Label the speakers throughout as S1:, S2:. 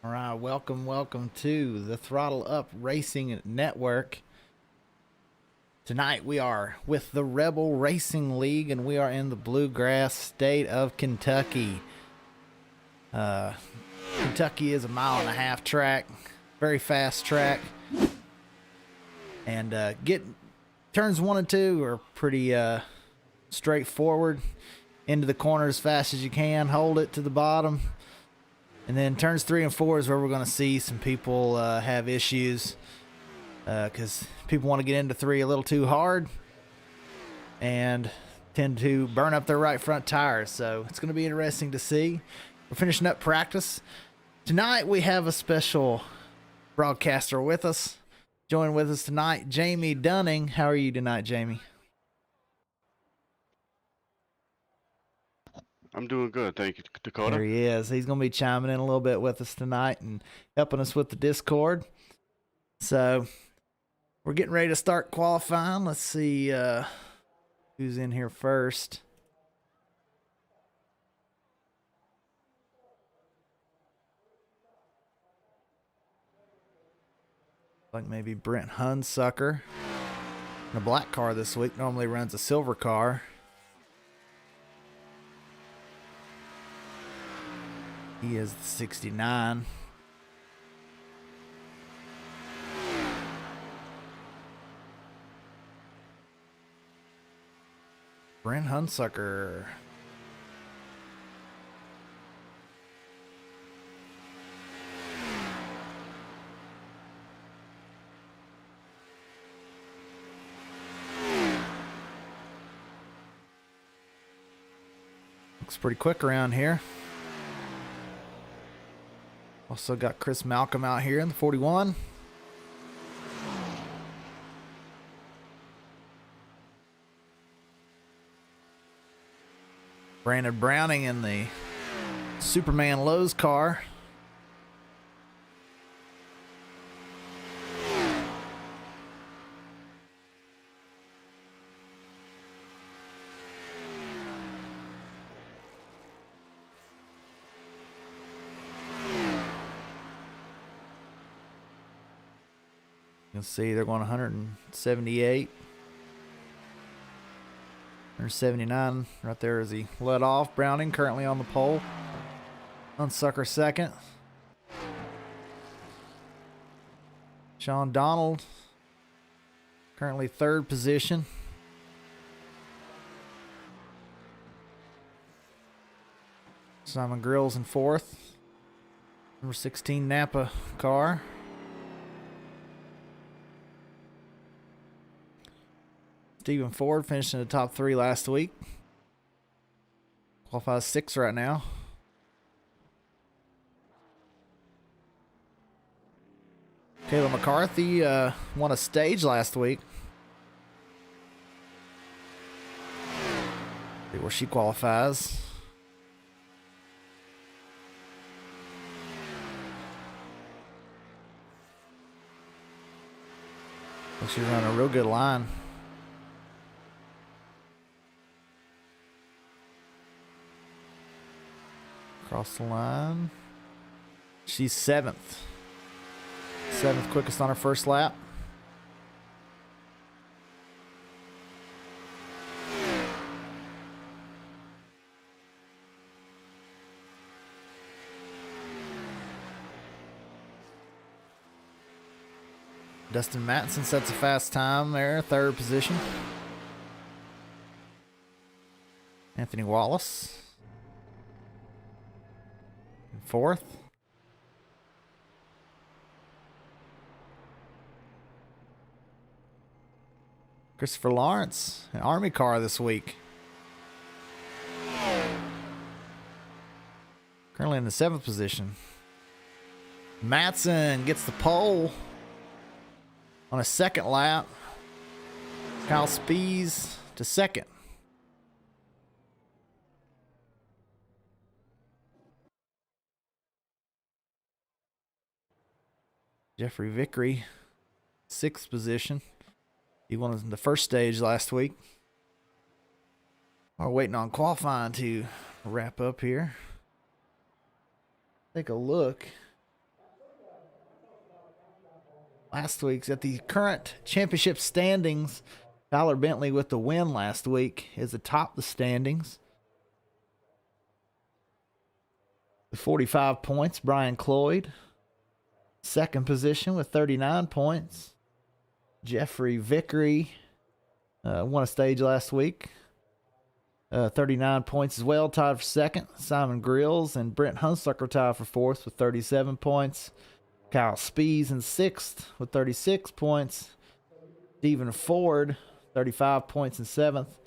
S1: All right, welcome to the Throttle Up Racing Network. Tonight we are with the Rebel Racing League, and we are in the bluegrass state of Kentucky. Kentucky is a 1.5-mile track, very fast track, and turns 1 and 2 are pretty straightforward. Into the corner as fast as you can, hold it to the bottom. And then turns 3 and 4 is where we're going to see some people have issues because people want to get into 3 a little too hard and tend to burn up their right front tires. So it's going to be interesting to see. We're finishing up practice. Tonight we have a special broadcaster with us. Joining with us tonight, Jamie Dunning. How are you tonight, Jamie?
S2: I'm doing good, thank you, Dakota.
S1: There he is. He's going to be chiming in a little bit with us tonight and helping us with the Discord. So we're getting ready to start qualifying. Let's see who's in here first. Like maybe Brent Hunsucker in a black car this week. Normally runs a silver car. He is the 69. Brent Hunsucker. Looks pretty quick around here. Also got Chris Malcolm out here in the 41. Brandon Browning in the Superman Lowe's car. You can see they're going 178. 179 right there as he led off. Browning currently on the pole. Hunsucker second. Sean Donald currently third position. Simon Grills in fourth. Number 16 Napa car. Stephen Ford finished in the top 3 last week. Qualifies 6th right now. Kayla McCarthy won a stage last week. See where she qualifies. She's running a real good line. Across the line. She's 7th. 7th quickest on her first lap. Dustin Matson sets a fast time there, 3rd position. Anthony Wallace. 4th. Christopher Lawrence, an Army car this week. Currently in the 7th position. Matson gets the pole on a 2nd lap. Kyle Spees to 2nd. Jeffrey Vickery, 6th position. He won the first stage last week. We're waiting on qualifying to wrap up here. Take a look last week's at the current championship standings. Tyler Bentley with the win last week is atop the standings. With 45 points, Brian Cloyd. Second position with 39 points. Jeffrey Vickery won a stage last week. 39 points as well, tied for second. Simon Grills and Brent Hunsucker tied for fourth with 37 points. Kyle Spees in sixth with 36 points. Stephen Ford, 35 points in seventh.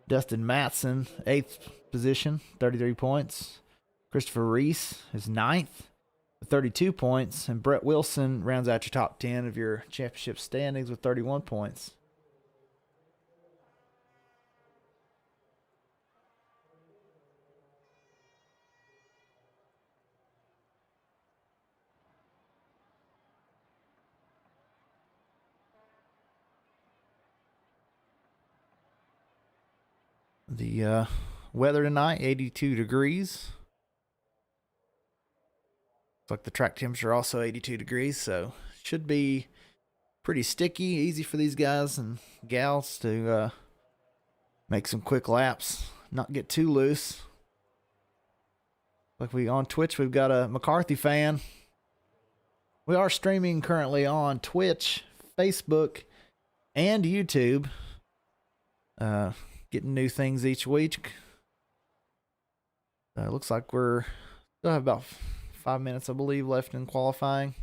S1: Dustin Matson, eighth position, 33 points. Christopher Reese is ninth with 32 points. And Brett Wilson rounds out your top 10 of your championship standings with 31 points. The weather tonight, 82 degrees. Looks like the track temperature also 82 degrees, so should be pretty sticky, easy for these guys and gals to make some quick laps, not get too loose. Like on Twitch, we've got a McCarthy fan. We are streaming currently on Twitch, Facebook, and YouTube. Getting new things each week. Looks like we're still have about 5 minutes, I believe, left in qualifying.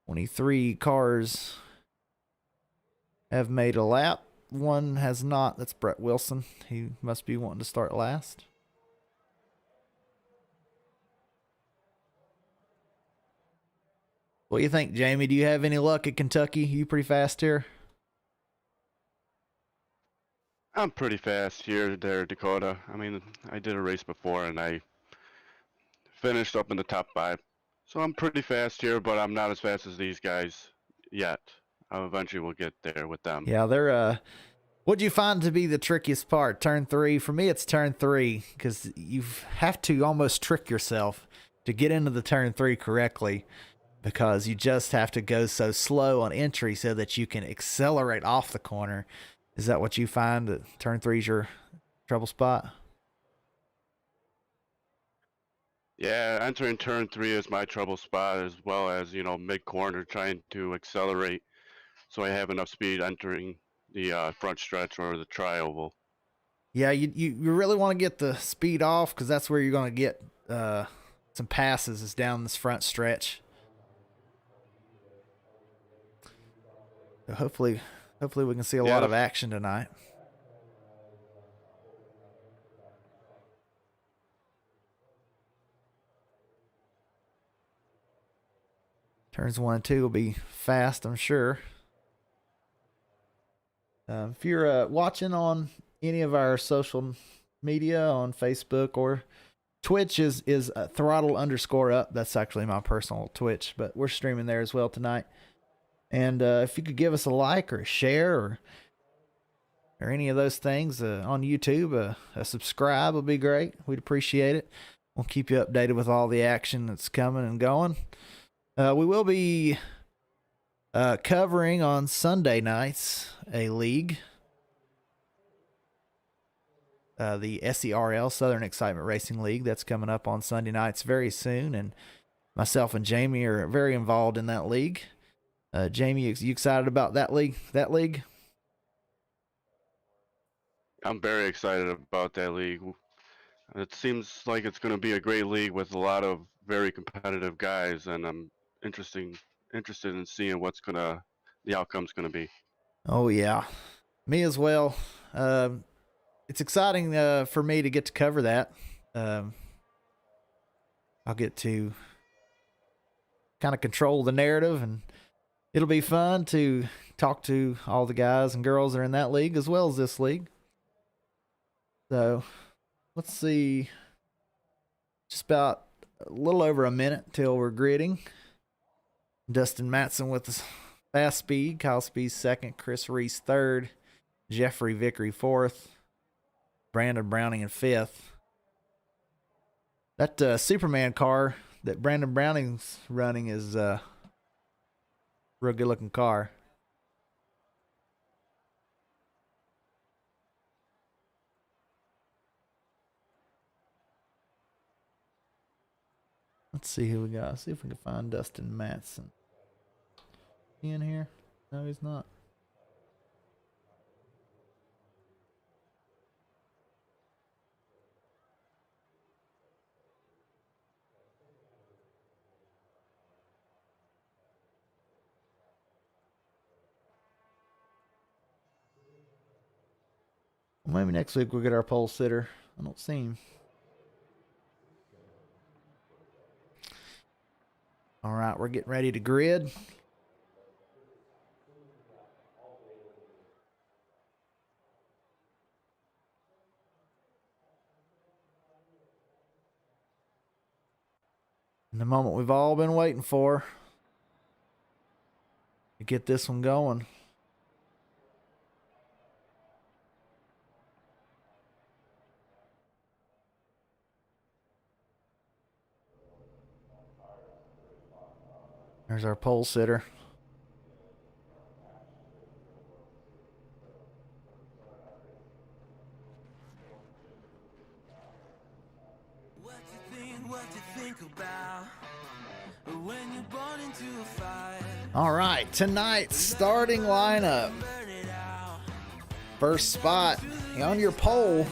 S1: 23 cars have made a lap. One has not. That's Brett Wilson. He must be wanting to start last. What do you think, Jamie? Do you have any luck at Kentucky? You pretty fast here?
S2: I'm pretty fast here, there, Dakota. I mean, I did a race before and I finished up in the top 5. So I'm pretty fast here, but I'm not as fast as these guys yet. I eventually will get there with them.
S1: Yeah, they're what'd you find to be the trickiest part? Turn 3? For me, it's turn 3, because you have to almost trick yourself to get into the turn 3 correctly, because you just have to go so slow on entry so that you can accelerate off the corner. Is that what you find, that turn 3 is your trouble spot?
S2: Yeah, entering turn 3 is my trouble spot, as well as, mid-corner trying to accelerate so I have enough speed entering the front stretch or the trioval.
S1: Yeah, you really want to get the speed off, because that's where you're going to get some passes is down this front stretch. So hopefully we can see a lot of action tonight. Turns 1 and 2 will be fast, I'm sure. If you're watching on any of our social media on Facebook or Twitch is throttle_up. That's actually my personal Twitch, but we're streaming there as well tonight. And if you could give us a like or a share or any of those things on YouTube, a subscribe would be great. We'd appreciate it. We'll keep you updated with all the action that's coming and going. We will be covering on Sunday nights a league, the SERL, Southern Excitement Racing League. That's coming up on Sunday nights very soon, and myself and Jamie are very involved in that league. Jamie, you excited about that league?
S2: I'm very excited about that league. It seems like it's going to be a great league with a lot of very competitive guys, and I'm interested in seeing the outcome's going to be.
S1: Oh yeah, me as well. It's exciting for me to get to cover that. I'll get to kind of control the narrative, and it'll be fun to talk to all the guys and girls that are in that league as well as this league. So let's see, just about a little over a minute till we're gridding. Dustin Matson with the fast speed, Kyle Speed second, Chris Reese third, Jeffrey Vickery fourth, Brandon Browning in fifth. That Superman car that Brandon Browning's running is Real good looking car. Let's see who we got. See if we can find Dustin Matson. He in here? No, he's not. Well, maybe next week we'll get our pole sitter. I don't see him. All right, we're getting ready to grid. And the moment we've all been waiting for to get this one going. There's our pole sitter.
S3: What you think about when you're born into a fire?
S1: All right, tonight's starting lineup. First spot on your pole,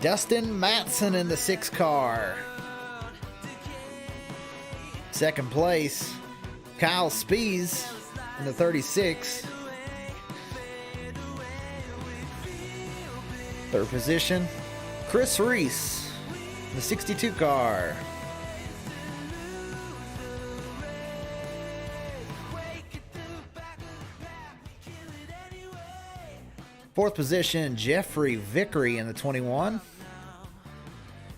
S1: Dustin Matson in the 6 car. Second place, Kyle Spies in the 36. Third position, Chris Reese in the 62 car. Fourth position, Jeffrey Vickery in the 21.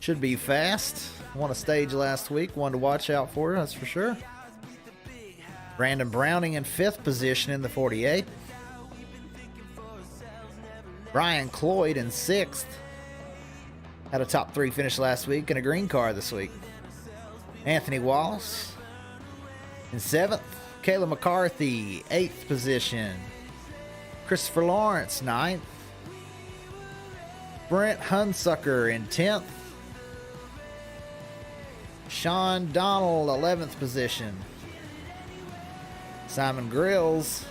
S1: Should be fast. Won a stage last week. One to watch out for, that's for sure. Brandon Browning in 5th position in the 48. Brian Cloyd in 6th. Had a top 3 finish last week in a green car this week. Anthony Wallace in 7th. Kayla McCarthy, 8th position. Christopher Lawrence, 9th. Brent Hunsucker in 10th. Sean Donald, 11th position. Simon Grills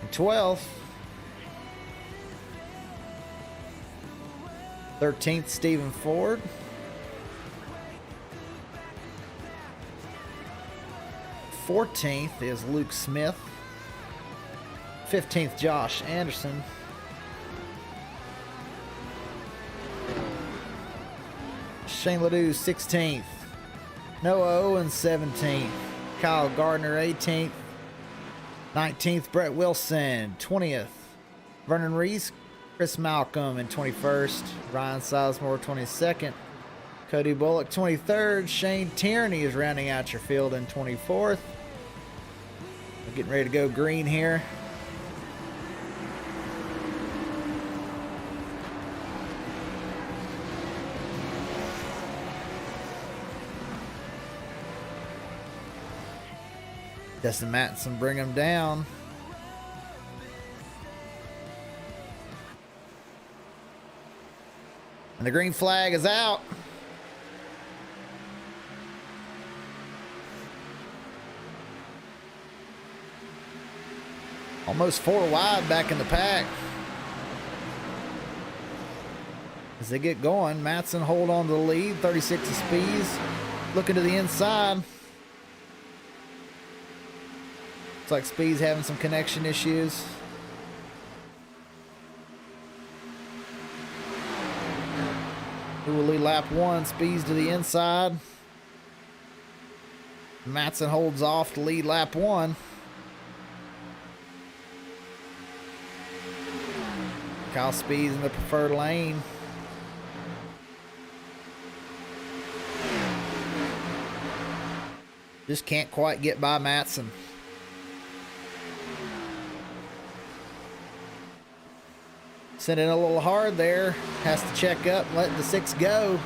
S1: in 12th. 13th, Stephen Ford. 14th is Luke Smith. 15th, Josh Anderson. Shane Ledoux, 16th. Noah Owens, 17th. Kyle Gardner, 18th. 19th, Brett Wilson. 20th, Vernon Reese. Chris Malcolm in 21st. Ryan Sizemore, 22nd. Cody Bullock, 23rd. Shane Tierney is rounding out your field in 24th. We're getting ready to go green here. Dustin Matson bring him down. And the green flag is out. Almost 4 wide back in the pack. As they get going, Matson hold on to the lead. 36 of Spies. Looking to the inside. Looks like Spies having some connection issues. Who will lead lap 1? Spies to the inside. Matson holds off to lead lap 1. Kyle Spies in the preferred lane. Just can't quite get by Matson. Sent in a little hard there. Has to check up, let the 6 go.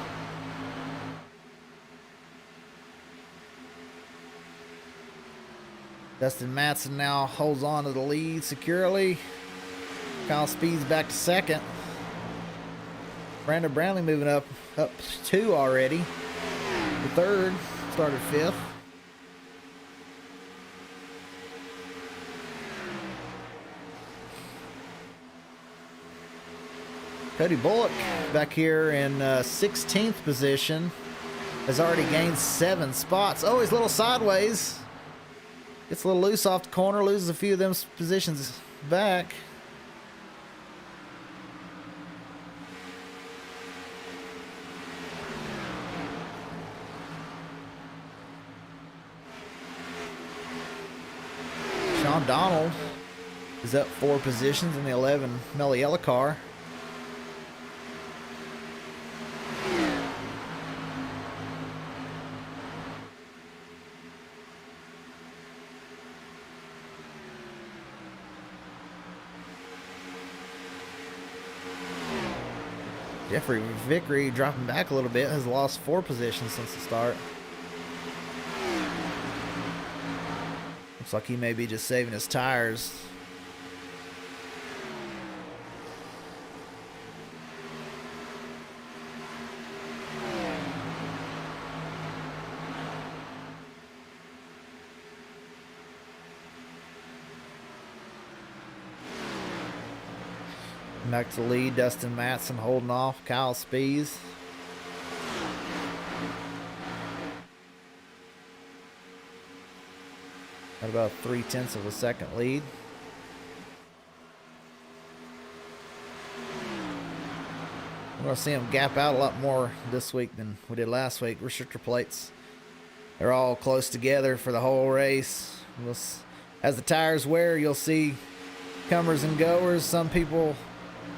S1: Dustin Matson now holds on to the lead securely. Kyle Speed's back to second. Brandon Brownlee moving up 2 already. The third, started 5th. Cody Bullock back here in 16th position. Has already gained 7 spots. Oh, he's a little sideways. Gets a little loose off the corner, loses a few of them positions back. Sean Donald is up 4 positions in the 11 Melliella car. Jeffrey Vickery dropping back a little bit, has lost 4 positions since the start. Looks like he may be just saving his tires. Back to the lead, Dustin Matson holding off Kyle Spees. At about 0.3 of a second lead. We're going to see him gap out a lot more this week than we did last week. Restrictor plates, they're all close together for the whole race. As the tires wear, you'll see comers and goers. Some people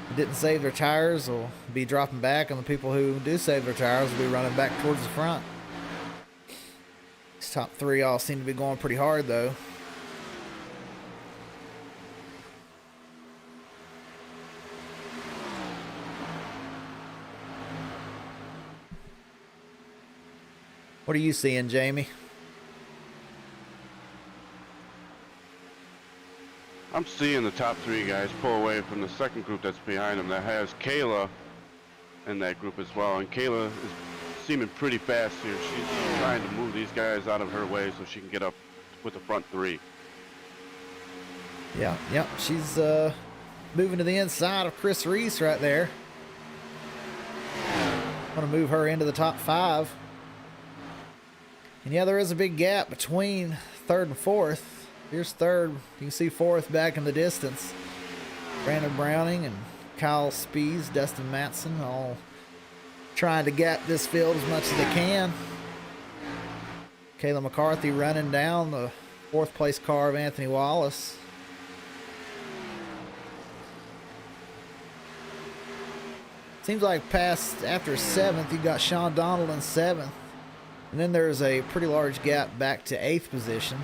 S1: who didn't save their tires will be dropping back, and the people who do save their tires will be running back towards the front. These top 3 all seem to be going pretty hard though. What are you seeing, Jamie?
S2: I'm seeing the top 3 guys pull away from the second group that's behind them that has Kayla in that group as well. And Kayla is seeming pretty fast here. She's trying to move these guys out of her way so she can get up with the front 3.
S1: Yeah, she's moving to the inside of Chris Reese right there. Want to move her into the top 5. And yeah, there is a big gap between 3rd and 4th. Here's 3rd. You can see 4th back in the distance. Brandon Browning and Kyle Spees, Dustin Matson, all trying to gap this field as much as they can. Kayla McCarthy running down the 4th place car of Anthony Wallace. Seems like after 7th, you got Sean Donald in 7th. And then there's a pretty large gap back to 8th position.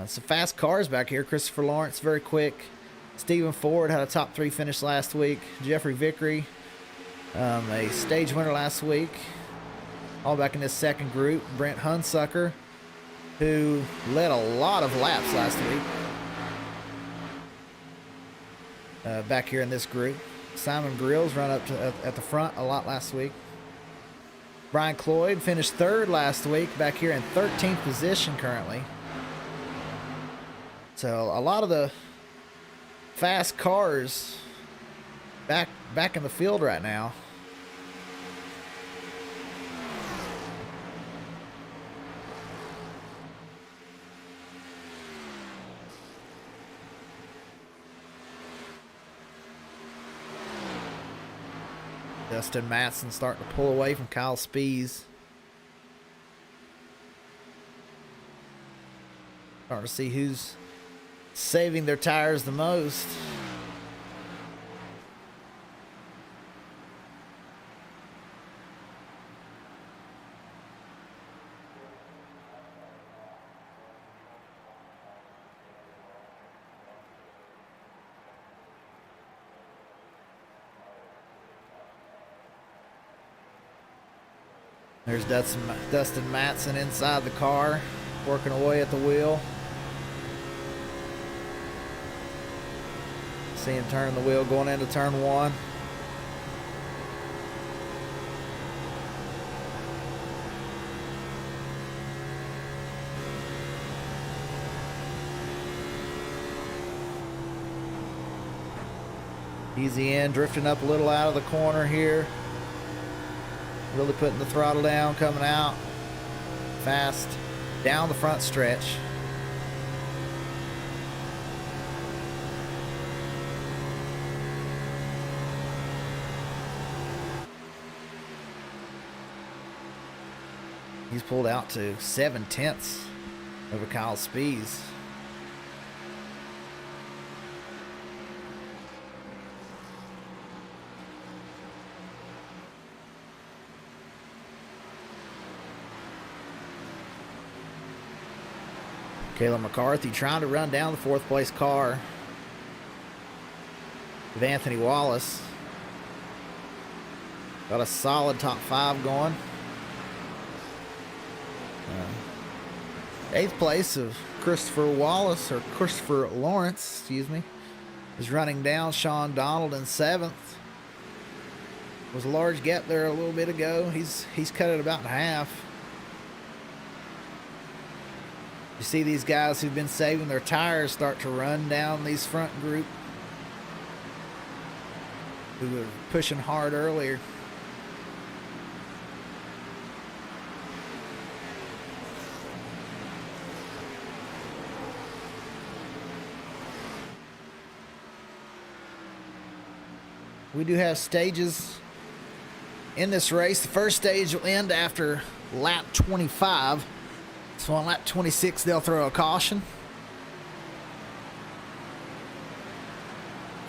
S1: Some fast cars back here. Christopher Lawrence, very quick. Stephen Ford had a top 3 finish last week. Jeffrey Vickery, a stage winner last week. All back in this second group. Brent Hunsucker, who led a lot of laps last week. Back here in this group. Simon Grills run up to, at the front a lot last week. Brian Cloyd finished 3rd last week. Back here in 13th position currently. So a lot of the fast cars back in the field right now. Dustin Matson starting to pull away from Kyle Spees. Starting to see who's saving their tires the most. There's Dustin Matson inside the car. working away at the wheel. See him turning the wheel going into turn 1. Easy in, drifting up a little out of the corner here. Really putting the throttle down, coming out fast down the front stretch. He's pulled out to 7/10 over Kyle Spees. Caleb McCarthy trying to run down the 4th place car with Anthony Wallace. Got a solid top 5 going. 8th place of Christopher Lawrence, excuse me, is running down Sean Donald in 7th. Was a large gap there a little bit ago. He's cut it about in half. You see these guys who've been saving their tires start to run down these front group who were pushing hard earlier. We do have stages in this race. The first stage will end after lap 25. So on lap 26, they'll throw a caution.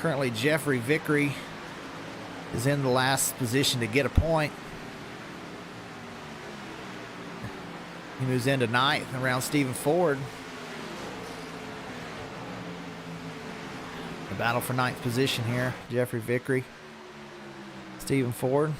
S1: Currently, Jeffrey Vickery is in the last position to get a point. He moves into 9th around Stephen Ford. The battle for 9th position here. Jeffrey Vickery, Stephen Ford.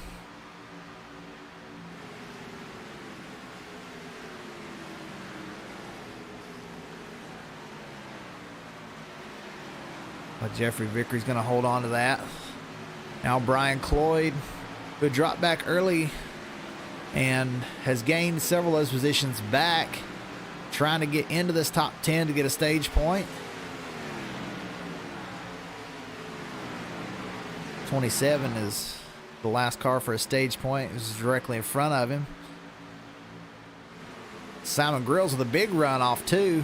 S1: But Jeffrey Vickery's going to hold on to that. Now Brian Cloyd, who dropped back early and has gained several of those positions back, trying to get into this top 10 to get a stage point. 27 is the last car for a stage point. This is directly in front of him. Simon Grills with a big run off 2.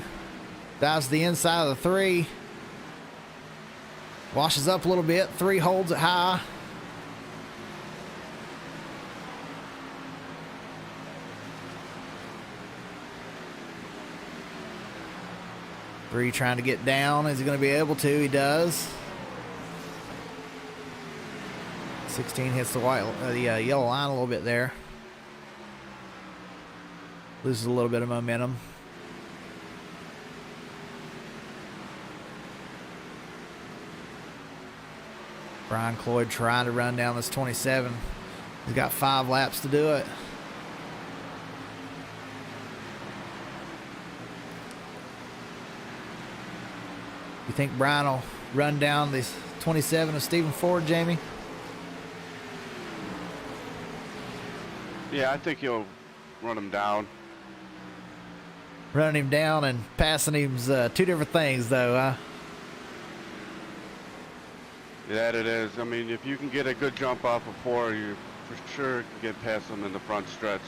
S1: Dives to the inside of the 3. Washes up a little bit. 3 holds it high. Three trying to get down. Is he going to be able to? He does. 16 hits the yellow line a little bit there. Loses a little bit of momentum. Brian Cloyd trying to run down this 27. He's got 5 laps to do it. You think Brian will run down this 27 of Stephen Ford, Jamie?
S2: Yeah, I think he'll run him down.
S1: Running him down and passing him's 2 different things, though, huh?
S2: That it is. I mean, if you can get a good jump off of 4, you for sure can get past them in the front stretch.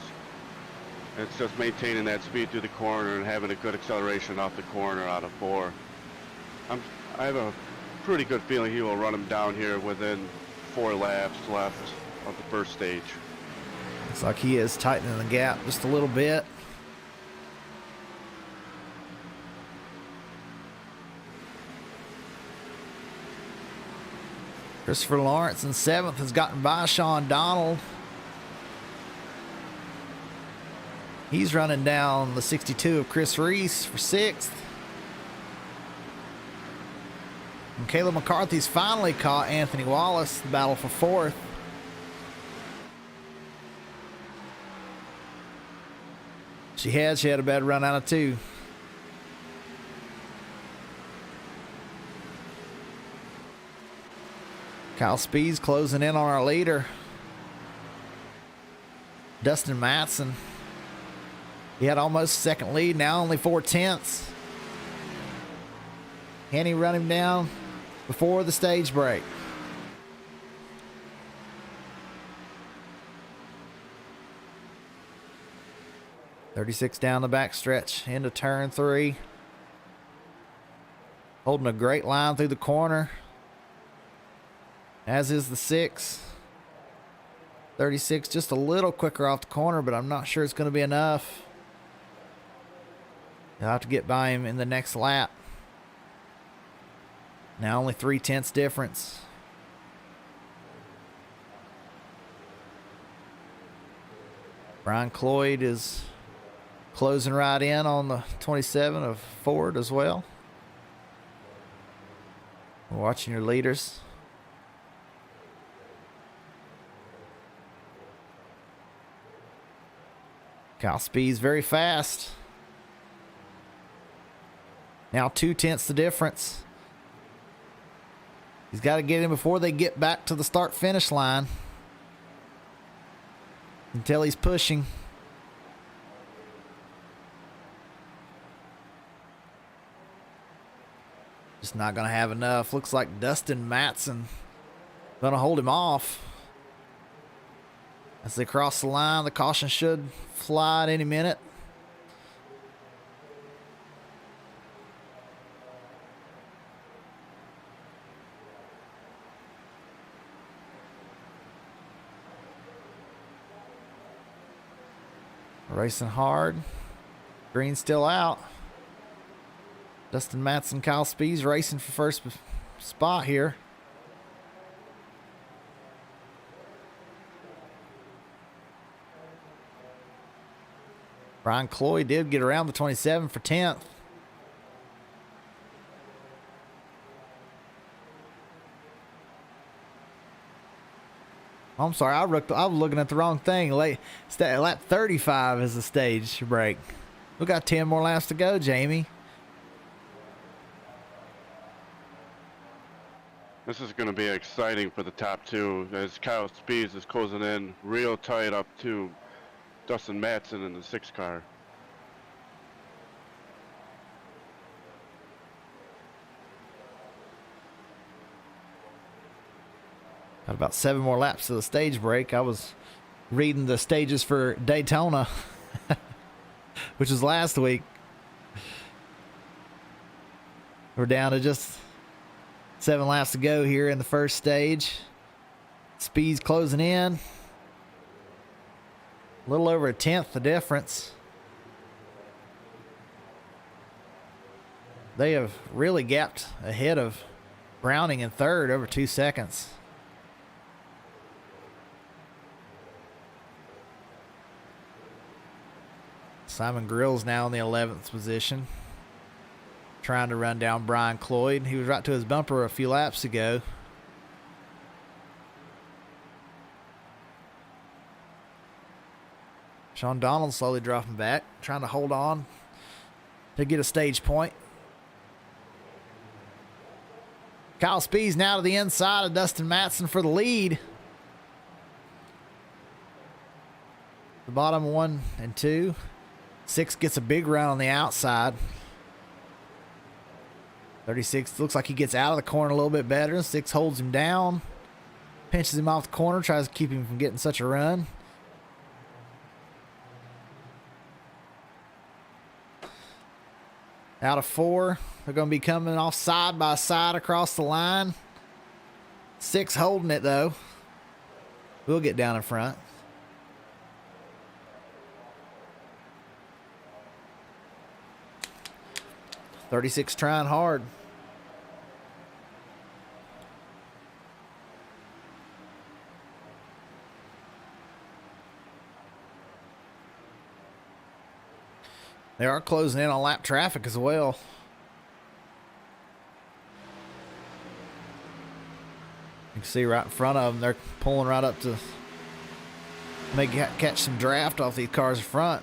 S2: It's just maintaining that speed through the corner and having a good acceleration off the corner out of 4. I have a pretty good feeling he will run him down here within 4 laps left of the first stage.
S1: Looks like he is tightening the gap just a little bit. Christopher Lawrence in 7th has gotten by Sean Donald. He's running down the 62 of Chris Reese for 6th. And Caleb McCarthy's finally caught Anthony Wallace, the battle for 4th. She had a bad run out of 2. Kyle Speed's closing in on our leader. Dustin Matson. He had almost second lead, now only 4/10. Can he run him down before the stage break? .36 down the back stretch into turn 3. Holding a great line through the corner, as is the 6. 36 just a little quicker off the corner, but I'm not sure it's going to be enough. You'll have to get by him in the next lap. Now only 3/10 difference. Brian Cloyd is closing right in on the 27 of Ford as well. We're watching your leaders. Kyle Speed's very fast. Now 2/10 the difference. He's got to get in before they get back to the start-finish line. Until he's pushing. Just not going to have enough. Looks like Dustin Matson going to hold him off. As they cross the line, the caution should fly at any minute. Racing hard. Green still out. Dustin Matson, Kyle Speed's racing for first spot here. Brian Cloyd did get around the 27 for 10th. I'm sorry, I was looking at the wrong thing. Lap 35 is the stage break. We got 10 more laps to go, Jamie.
S2: This is going to be exciting for the top 2 as Kyle Speeds is closing in real tight up to Dustin Matson in the 6 car.
S1: Got about 7 more laps to the stage break. I was reading the stages for Daytona, which was last week. We're down to just 7 laps to go here in the first stage. Speed's closing in. A little over 1/10 the difference. They have really gapped ahead of Browning in third over 2 seconds. Simon Grill's now in the 11th position, trying to run down Brian Cloyd. He was right to his bumper a few laps ago. Sean Donald slowly dropping back, trying to hold on to get a stage point. Kyle Speed's now to the inside of Dustin Matson for the lead. The bottom 1 and 2. 6 gets a big run on the outside. 36 looks like he gets out of the corner a little bit better. 6 holds him down. Pinches him off the corner. Tries to keep him from getting such a run. Out of 4. They're going to be coming off side by side across the line. 6 holding it, though. We'll get down in front. .36 trying hard. They are closing in on lap traffic as well. You can see right in front of them, they're pulling right up to maybe catch some draft off these cars in front.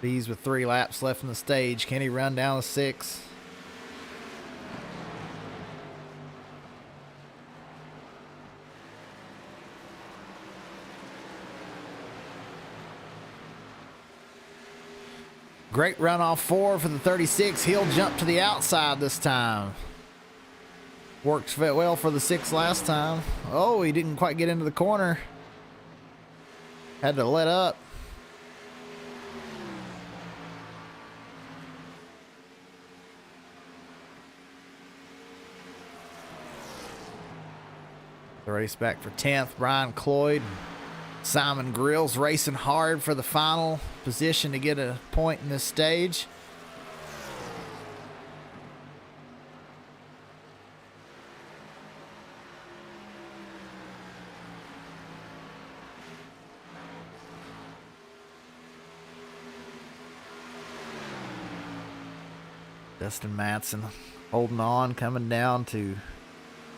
S1: He's with 3 laps left in the stage. Can he run down the 6? Great run off 4 for the 36. He'll jump to the outside this time. Worked well for the 6 last time. Oh, he didn't quite get into the corner. Had to let up. The race back for 10th. Brian Cloyd. Simon Grills racing hard for the final position to get a point in this stage. Dustin Matson holding on, coming down to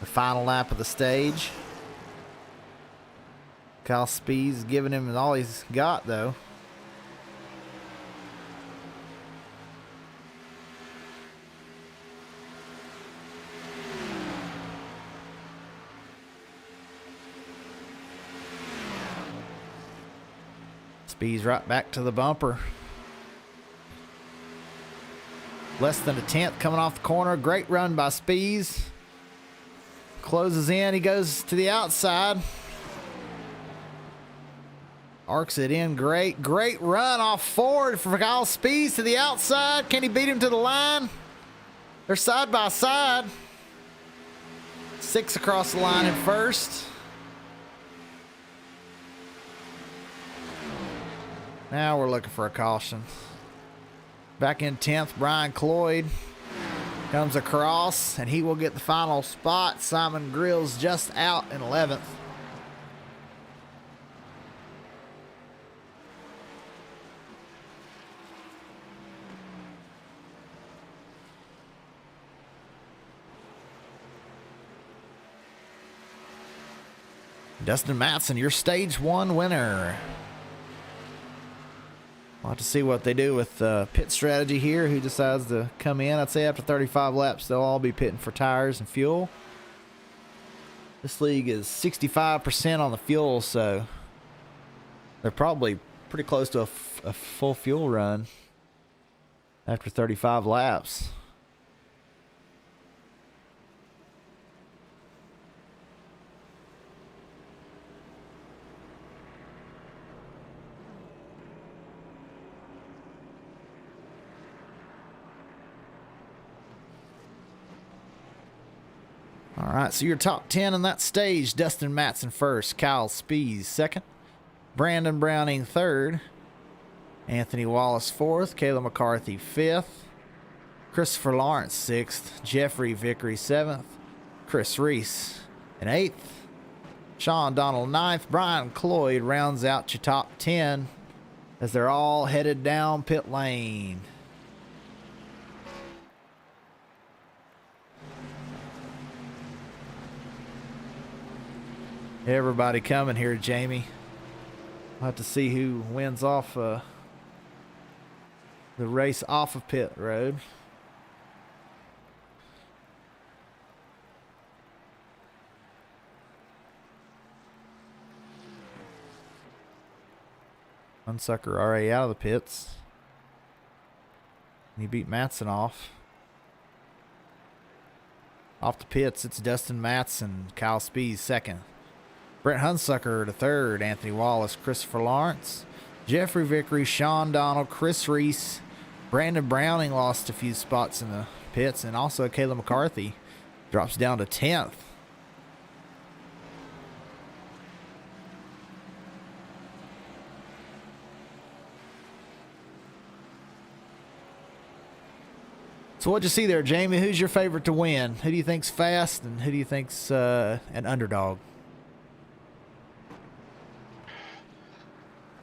S1: the final lap of the stage. Kyle Speed's giving him all he's got, though. Speed's right back to the bumper. Less than a tenth coming off the corner. Great run by Spees. Closes in. He goes to the outside. Arcs it in. Great run off forward for Kyle Spees to the outside. Can he beat him to the line? They're side by side. 6 across the line in first. Now we're looking for a caution. Back in 10th, Brian Cloyd comes across, and he will get the final spot. Simon Grills just out in 11th. Dustin Matson, your stage 1 winner. We'll have to see what they do with pit strategy here. Who decides to come in? I'd say after 35 laps, they'll all be pitting for tires and fuel. This league is 65% on the fuel, so they're probably pretty close to a full fuel run after 35 laps. All right, so your top 10 in that stage: Dustin Matson first, Kyle Spees second, Brandon Browning third, Anthony Wallace fourth, Kayla McCarthy fifth, Christopher Lawrence sixth, Jeffrey Vickery seventh, Chris Reese in eighth, Sean Donald ninth. Brian Cloyd rounds out your top 10 as they're all headed down pit lane. Everybody coming here, Jamie. We'll have to see who wins off the race off of pit road. Hunsucker already out of the pits. He beat Matson off. Off the pits, it's Dustin Matson, Kyle Spees second. Brent Hunsucker to third, Anthony Wallace, Christopher Lawrence, Jeffrey Vickery, Sean Donald, Chris Reese, Brandon Browning lost a few spots in the pits, and also Kayla McCarthy drops down to 10th. So what'd you see there, Jamie? Who's your favorite to win? Who do you think's fast, and who do you think's an underdog?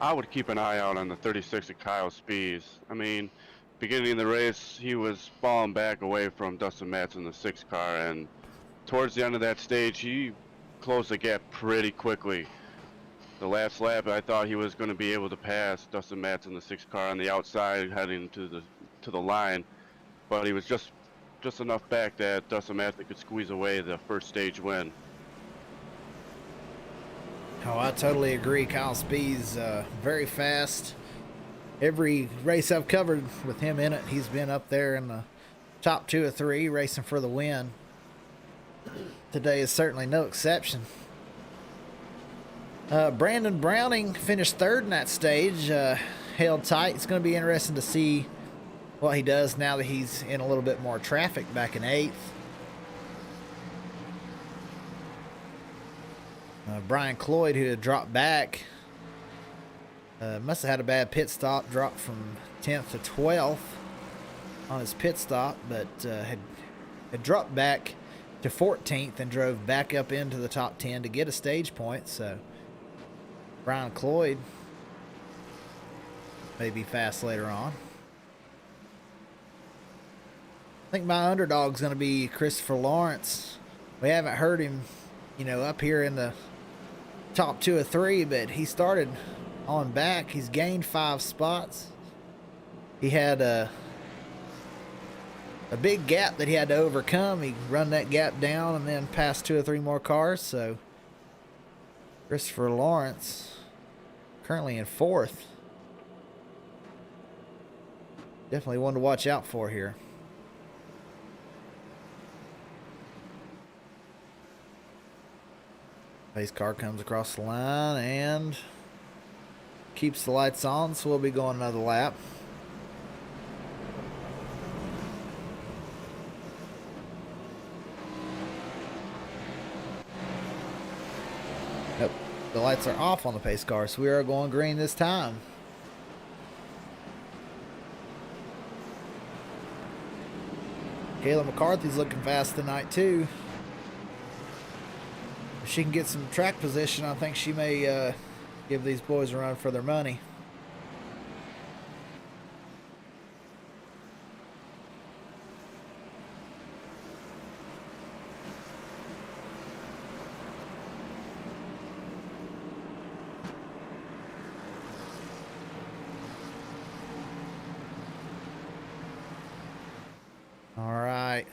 S2: I would keep an eye out on the 36 of Kyle Spees. I mean, beginning of the race, he was falling back away from Dustin Matson, the 6 car, and towards the end of that stage, he closed the gap pretty quickly. the last lap, I thought he was going to be able to pass Dustin Matson, the 6th car on the outside, heading to the line, but he was just enough back that Dustin Matson could squeeze away the first stage win.
S1: Oh, I totally agree. Kyle Speed's very fast. Every race I've covered with him in it, he's been up there in the top 2 or 3, racing for the win. Today is certainly no exception. Brandon Browning finished 3rd in that stage, held tight. It's going to be interesting to see what he does now that he's in a little bit more traffic back in 8th. Brian Cloyd, who had dropped back, must have had a bad pit stop, dropped from 10th to 12th on his pit stop, but had dropped back to 14th and drove back up into the top 10 to get a stage point. So Brian Cloyd may be fast later on. I think my underdog's going to be Christopher Lawrence. We haven't heard him, you know, up here in the top 2 or 3, but he started on back. He's gained 5 spots. He had a big gap that he had to overcome. He run that gap down and then passed 2 or 3 more cars. So Christopher Lawrence currently in 4th. Definitely one to watch out for here. Pace car comes across the line and keeps the lights on, so we'll be going another lap. Nope, the lights are off on the pace car, so we are going green this time. Kayla McCarthy's looking fast tonight too. If she can get some track position, I think she may give these boys a run for their money. All right.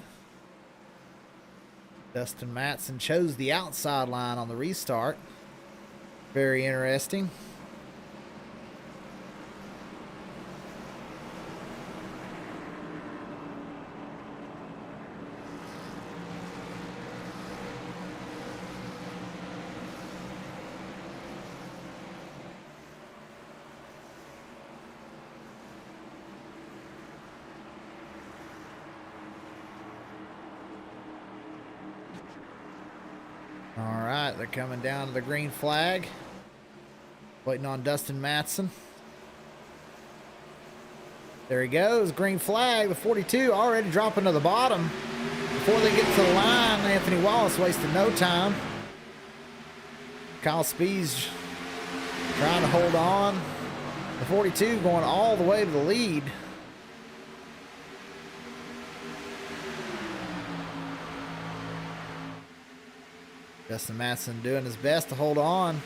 S1: Dustin Matson chose the outside line on the restart. Very interesting. All right, they're coming down to the green flag. Waiting on Dustin Matson. There he goes, green flag. The 42 already dropping to the bottom. Before they get to the line, Anthony Wallace wasted no time. Kyle Spees trying to hold on. The 42 going all the way to the lead. Dustin Matson doing his best to hold on.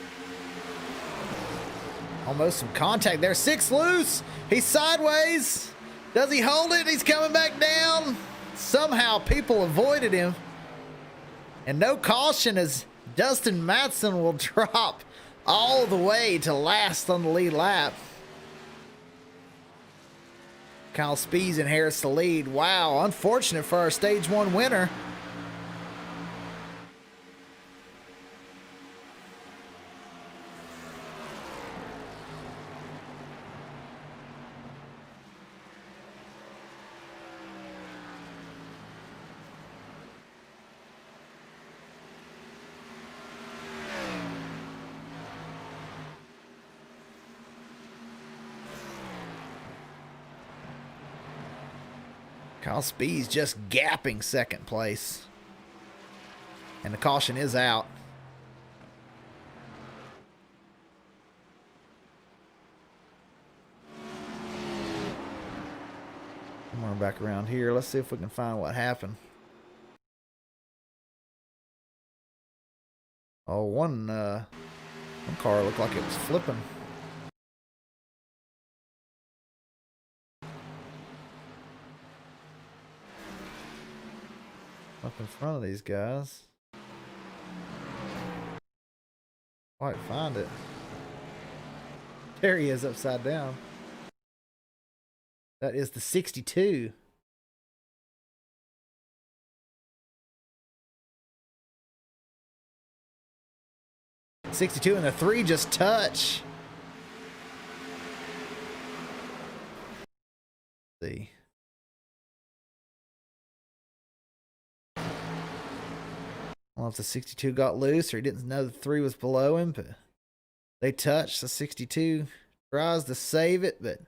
S1: Almost some contact there. 6 loose. He's sideways. Does he hold it? He's coming back down. Somehow people avoided him. And no caution as Dustin Matson will drop all the way to last on the lead lap. Kyle Spees inherits the lead. Wow, unfortunate for our stage 1 winner. Kyle Spees just gapping second place. And the caution is out. I'm going back around here. Let's see if we can find what happened. Oh, one One car looked like it was flipping. Up in front of these guys. Quite find it. There he is upside down. That is the 62. And the 3 just touch. Let's see. I don't know if the 62 got loose or he didn't know the 3 was below him, but they touched. The 62 tries to save it, but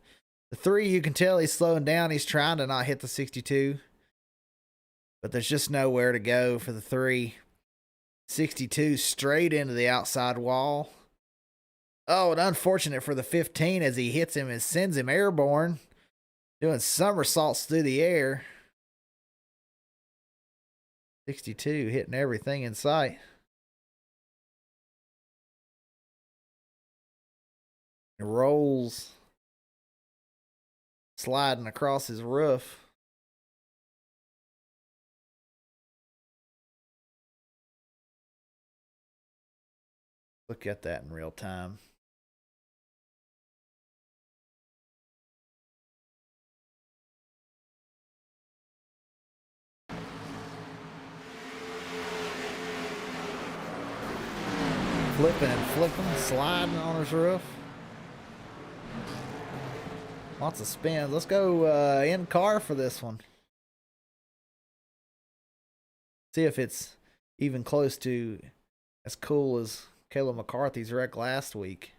S1: the 3, you can tell he's slowing down. He's trying to not hit the 62, but there's just nowhere to go for the 3. 62 straight into the outside wall. Oh, and unfortunate for the 15 as he hits him and sends him airborne, doing somersaults through the air. 62 hitting everything in sight. It rolls, sliding across his roof. Look at that in real time. Flipping and flipping, sliding on his roof. Lots of spins. Let's go in car for this one. See if it's even close to as cool as Caleb McCarthy's wreck last week.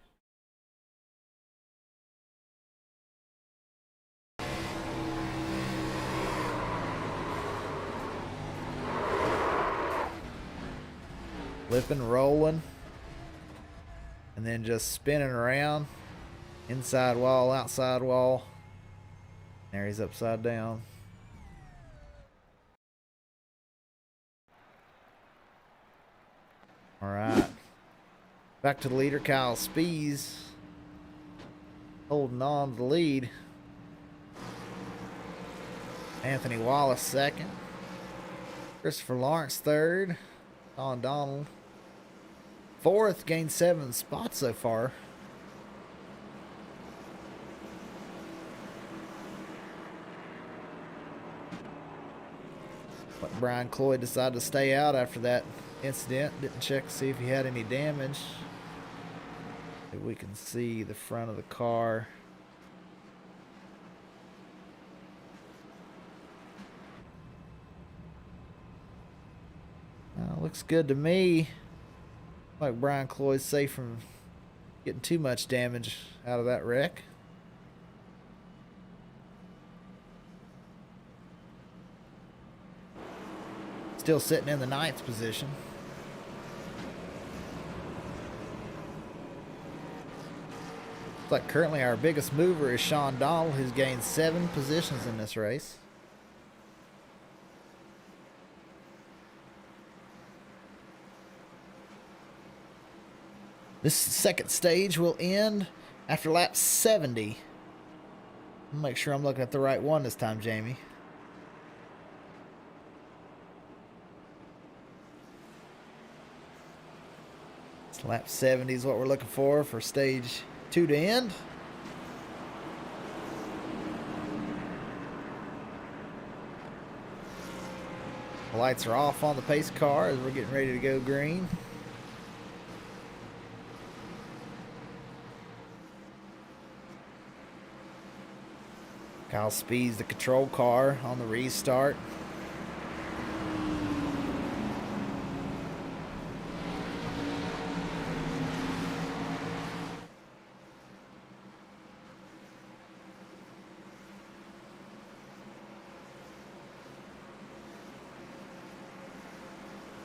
S1: Flipping, rolling, and then just spinning around. Inside wall, outside wall. There he's upside down. All right. Back to the leader, Kyle Spies. Holding on to the lead. Anthony Wallace second. Christopher Lawrence third. Don Donald fourth. Gained 7 spots so far. But Brian Cloyd decided to stay out after that incident. Didn't check to see if he had any damage. If we can see the front of the car. Looks good to me. Like Brian Cloyd's safe from getting too much damage out of that wreck. Still sitting in the 9th position. Looks like currently our biggest mover is Sean Donald, who's gained 7 positions in this race. This second stage will end after lap 70. I'll make sure I'm looking at the right one this time, Jamie. So lap 70 is what we're looking for stage 2 to end. The lights are off on the pace car as we're getting ready to go green. Kyle Spies, the control car on the restart.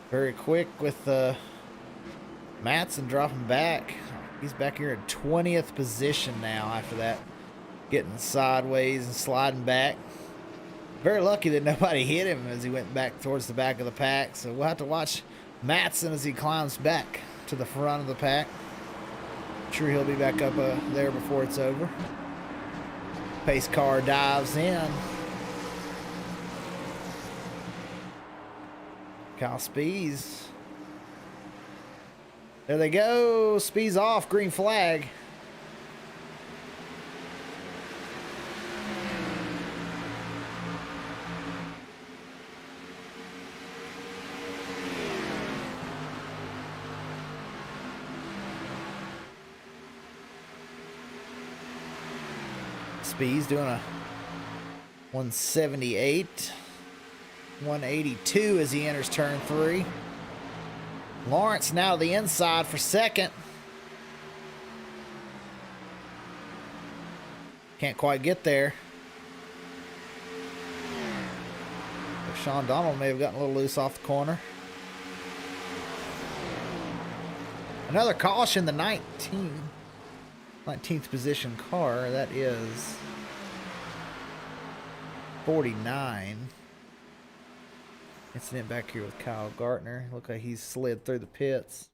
S1: Very quick with Matson dropping back. He's back here in 20th position now after that. Getting sideways and sliding back. Very lucky that nobody hit him as he went back towards the back of the pack. So we'll have to watch Matson as he climbs back to the front of the pack. Sure he'll be back up there before it's over. Pace car dives in. Kyle Spees. There they go. Spees off. Green flag. Spees doing a 178. 182 as he enters turn 3. Lawrence now to the inside for second. Can't quite get there. Sean Donald may have gotten a little loose off the corner. Another caution, the 19th position car. That is 49. Incident back here with Kyle Gartner. Look like he's slid through the pits.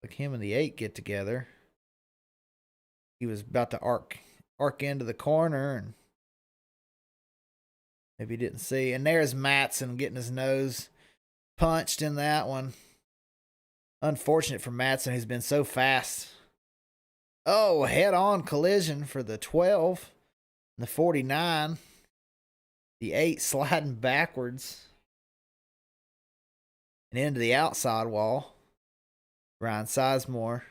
S1: Like him and the 8 get together. He was about to arc into the corner and maybe he didn't see. And there's Matson getting his nose punched in that one. Unfortunate for Matson, who's been so fast. Oh, head-on collision for the 12. The 49. The 8 sliding backwards. And into the outside wall. Ryan Sizemore.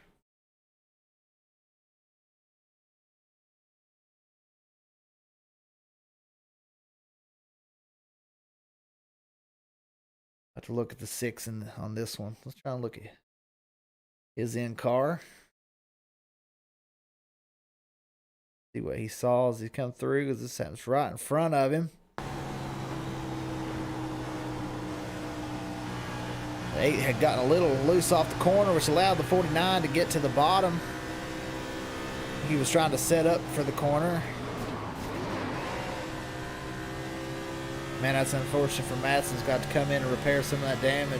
S1: Have to look at the 6 on this one. Let's try and look at his in car. See what he saw as he come through, because this happens right in front of him. The 8 had gotten a little loose off the corner, which allowed the 49 to get to the bottom. He was trying to set up for the corner. Man, that's unfortunate for Matson's got to come in and repair some of that damage.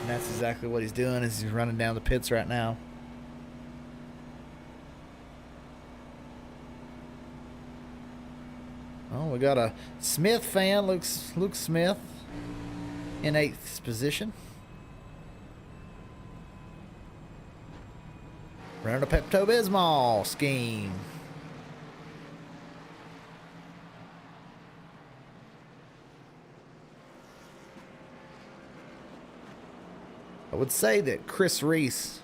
S1: And that's exactly what he's doing, is he's running down the pits right now. Oh, we got a Smith fan, Luke Smith, in 8th position. Running a Pepto-Bismol scheme. I would say that Chris Reese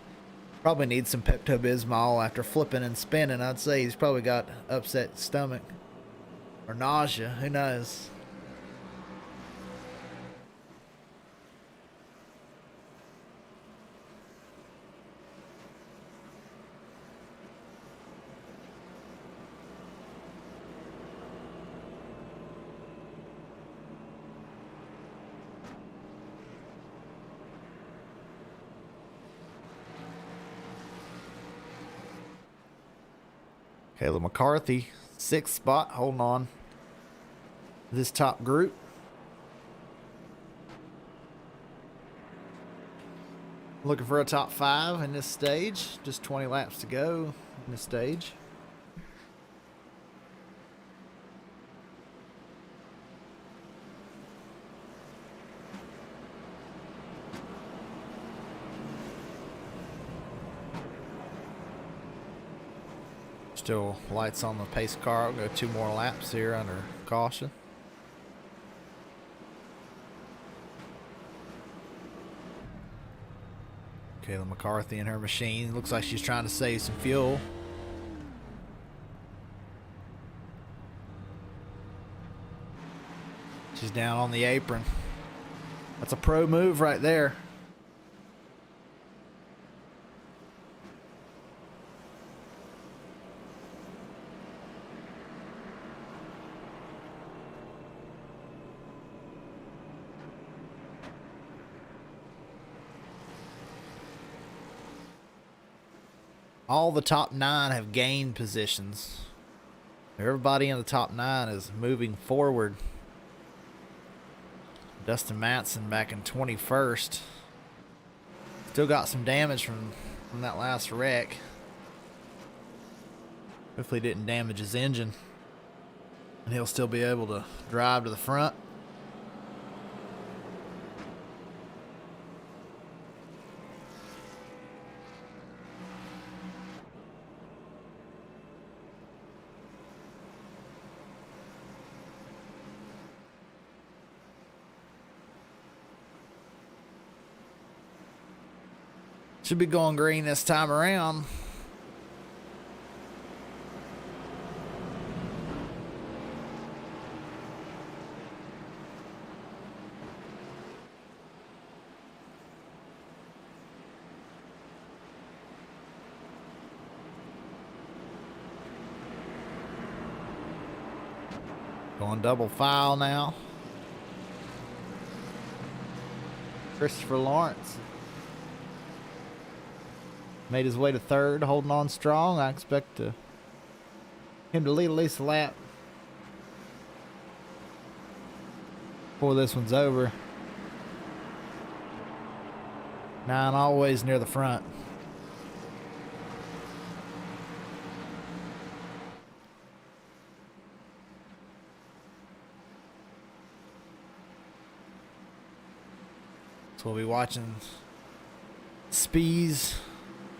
S1: probably needs some Pepto-Bismol after flipping and spinning. I'd say he's probably got upset stomach or nausea. Who knows? Caleb McCarthy, 6th spot, holding on this top group. Looking for a top 5 in this stage. Just 20 laps to go in this stage. Still lights on the pace car. I'll go 2 more laps here under caution. Kayla McCarthy in her machine. Looks like she's trying to save some fuel. She's down on the apron. That's a pro move right there. All the top 9 have gained positions. Everybody in the top 9 is moving forward. Dustin Matson back in 21st. Still got some damage from that last wreck. Hopefully didn't damage his engine. And he'll still be able to drive to the front. Should be going green this time around. Going double file now. Christopher Lawrence made his way to 3rd, holding on strong. I expect him to lead at least a lap before this one's over. 9 always near the front. So we'll be watching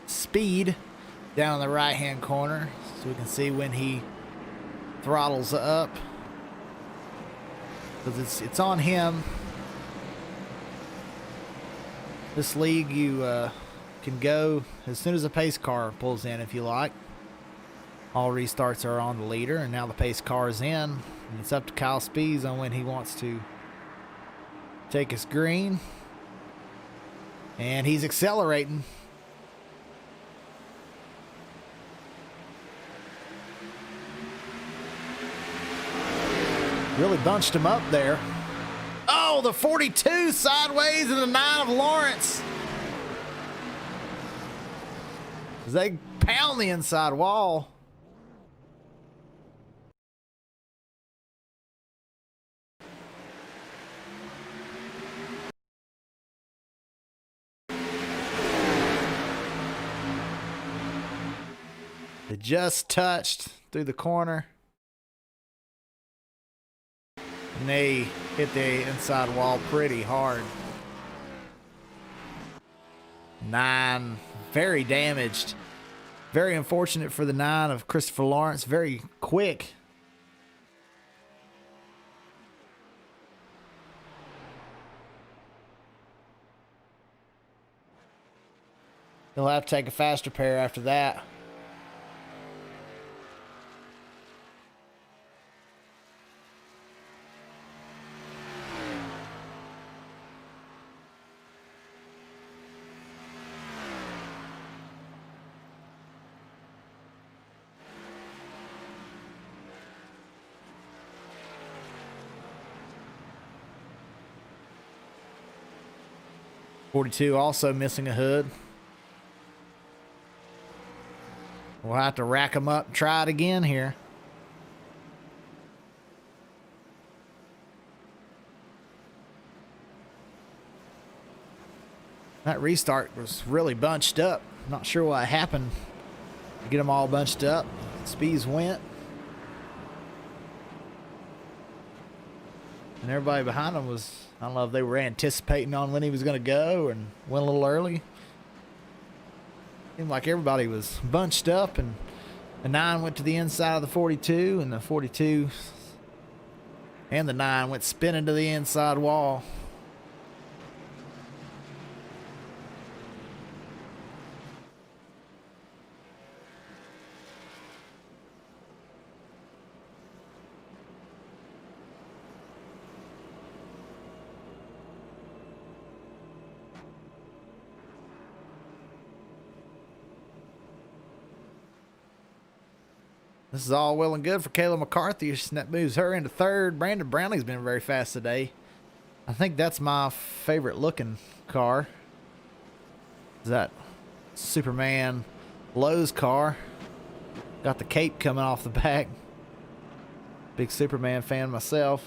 S1: speed down in the right hand corner so we can see when he throttles up, because it's on him. This league you can go as soon as a pace car pulls in if you like. All restarts are on the leader, and now the pace car is in, and it's up to Kyle Spees on when he wants to take us green. And he's accelerating. Really bunched him up there. Oh, the 42 sideways and the 9 of Lawrence. As they pound the inside wall. They just touched through the corner. And they hit the inside wall pretty hard. 9, very damaged. Very unfortunate for the 9 of Christopher Lawrence. Very quick. He'll have to take a faster pair after that. .42 also missing a hood. We'll have to rack them up and try it again here. That restart was really bunched up. Not sure what happened to get them all bunched up. Speeds went. And everybody behind him was, I don't know if they were anticipating on when he was going to go and went a little early. Seemed like everybody was bunched up, and the 9 went to the inside of the 42, and the 42 and the 9 went spinning to the inside wall. This is all well and good for Kayla McCarthy. That moves her into 3rd. Brandon Brownlee's been very fast today. I think that's my favorite looking car. Is that Superman Lowe's car. Got the cape coming off the back. Big Superman fan myself.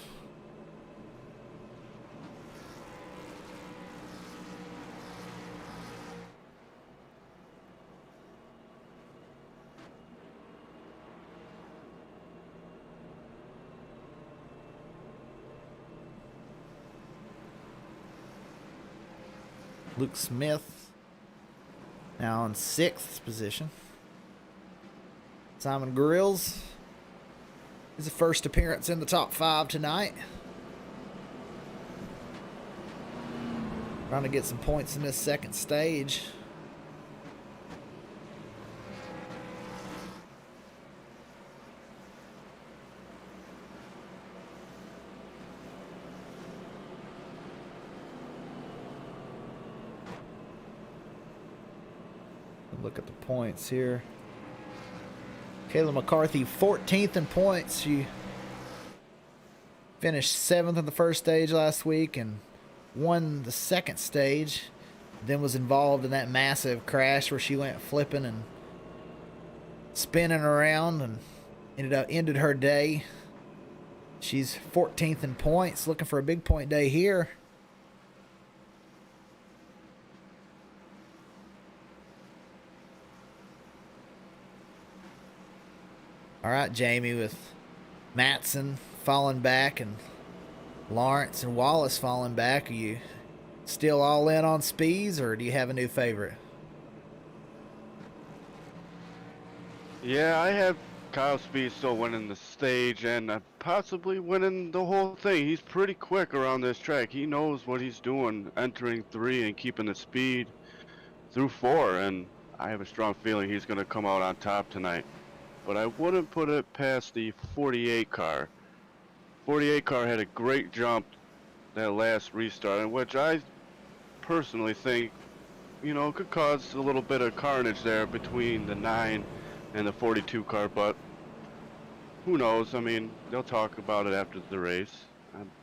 S1: Luke Smith now in 6th position. Simon Grills is the first appearance in the top 5 tonight. Trying to get some points in this second stage. Look at the points here. Kayla McCarthy, 14th in points. She finished 7th in the first stage last week and won the second stage. Then was involved in that massive crash where she went flipping and spinning around and ended her day. She's 14th in points, looking for a big point day here. All right, Jamie, with Matson falling back and Lawrence and Wallace falling back, are you still all in on Spees, or do you have a new favorite?
S2: Yeah, I have Kyle Speed still winning the stage and possibly winning the whole thing. He's pretty quick around this track. He knows what he's doing, entering 3 and keeping the speed through 4, and I have a strong feeling he's going to come out on top tonight. But I wouldn't put it past the 48 car. 48 car had a great jump that last restart, in which I personally think, you know, could cause a little bit of carnage there between the 9 and the 42 car, but who knows? I mean, they'll talk about it after the race.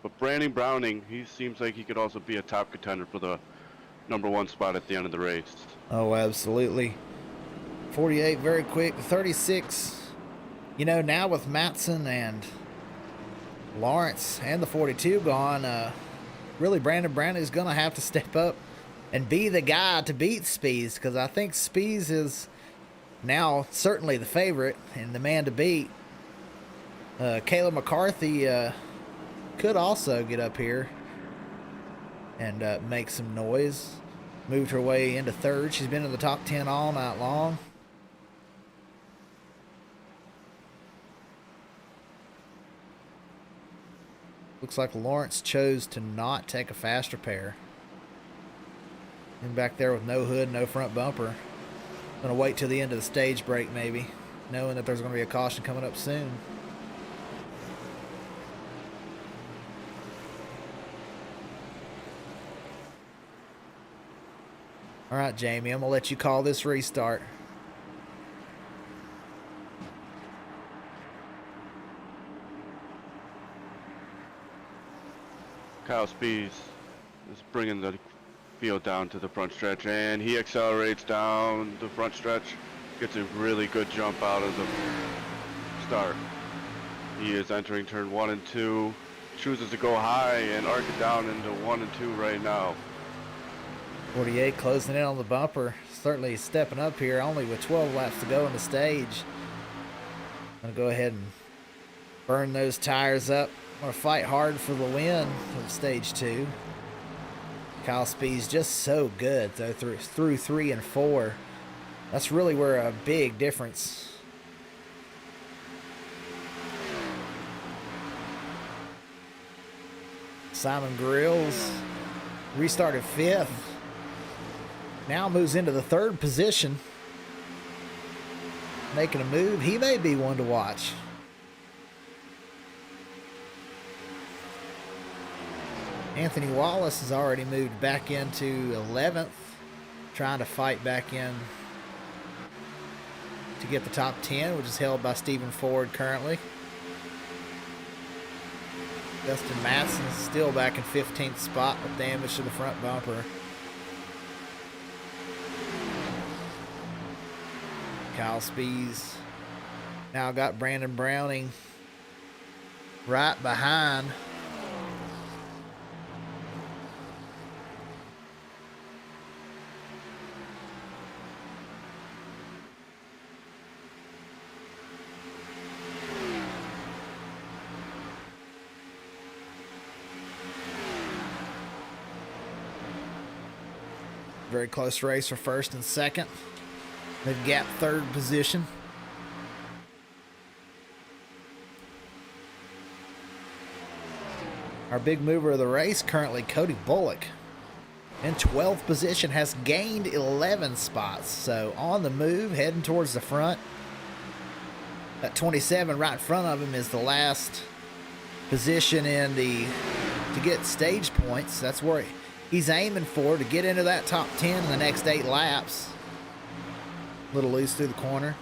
S2: But Brandon Browning, he seems like he could also be a top contender for the #1 spot at the end of the race.
S1: Oh, absolutely. 48 very quick. 36, you know, now with Matson and Lawrence and the 42 gone, really Brandon Browning is going to have to step up and be the guy to beat Spees, because I think Spees is now certainly the favorite and the man to beat. Kayla McCarthy could also get up here and make some noise. Moved her way into 3rd. She's been in the top 10 all night long. Looks like Lawrence chose to not take a fast repair. And back there with no hood, no front bumper. Gonna wait till the end of the stage break maybe, knowing that there's gonna be a caution coming up soon. All right, Jamie, I'm gonna let you call this restart.
S2: Kyle Spees is bringing the field down to the front stretch, and he accelerates down the front stretch, gets a really good jump out of the start. He is entering turn 1 and 2, chooses to go high and arc it down into 1 and 2 right now.
S1: 48 closing in on the bumper, certainly stepping up here, only with 12 laps to go in the stage. I'm gonna go ahead and burn those tires up. I'm going to fight hard for the win of stage 2. Kyle Speed's just so good though through 3 and 4. That's really where a big difference. Simon Grills restarted 5th. Now moves into the 3rd position. Making a move. He may be one to watch. Anthony Wallace has already moved back into 11th, trying to fight back in to get the top 10, which is held by Stephen Ford currently. Justin Matson is still back in 15th spot with damage to the front bumper. Kyle Spees now got Brandon Browning right behind. Very close race for first and second. They've gapped third position. Our big mover of the race currently, Cody Bullock, in 12th position, has gained 11 spots. So on the move, heading towards the front. At 27, right in front of him, is the last position in the to get stage points. That's where he's aiming for, to get into that top 10 in the next 8 laps. A little loose through the corner.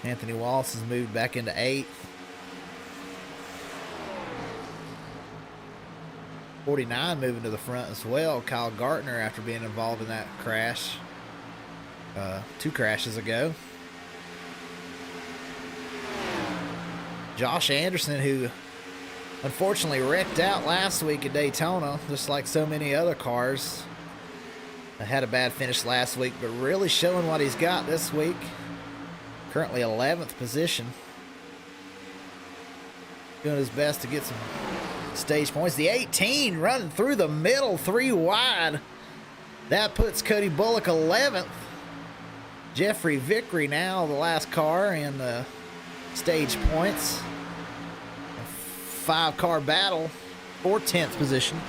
S1: Anthony Wallace has moved back into 8th. 49 moving to the front as well. Kyle Gartner, after being involved in that crash 2 crashes ago. Josh Anderson, who unfortunately wrecked out last week at Daytona, just like so many other cars. Had a bad finish last week, but really showing what he's got this week. Currently 11th position. Doing his best to get some stage points. The 18 running through the middle, 3 wide. That puts Cody Bullock 11th. Jeffrey Vickery now the last car in the stage points. A 5-car battle for 10th position.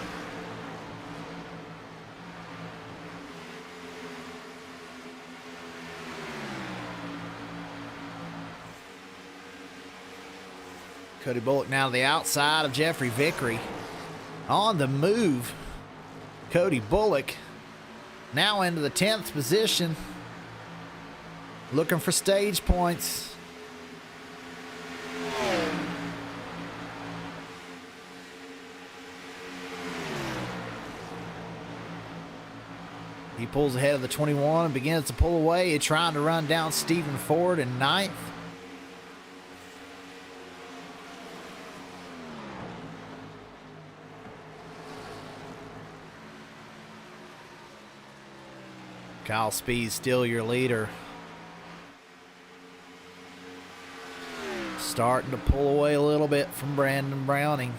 S1: Cody Bullock now to the outside of Jeffrey Vickery. On the move, Cody Bullock now into the 10th position. Looking for stage points. He pulls ahead of the 21 and begins to pull away, trying to run down Stephen Ford in 9th. Kyle Speed still your leader. Starting to pull away a little bit from Brandon Browning.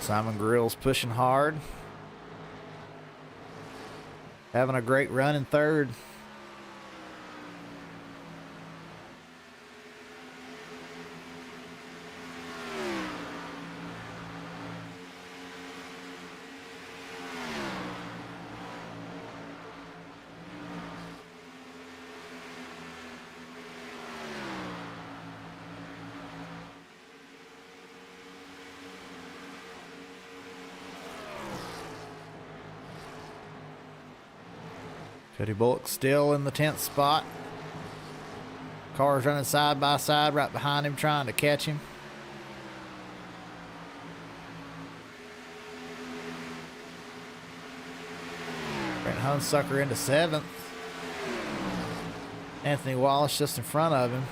S1: Simon Grill's pushing hard. Having a great run in 3rd. Cody Bullock still in the 10th spot. Cars running side by side right behind him, trying to catch him. Brent Hunsucker into 7th. Anthony Wallace just in front of him.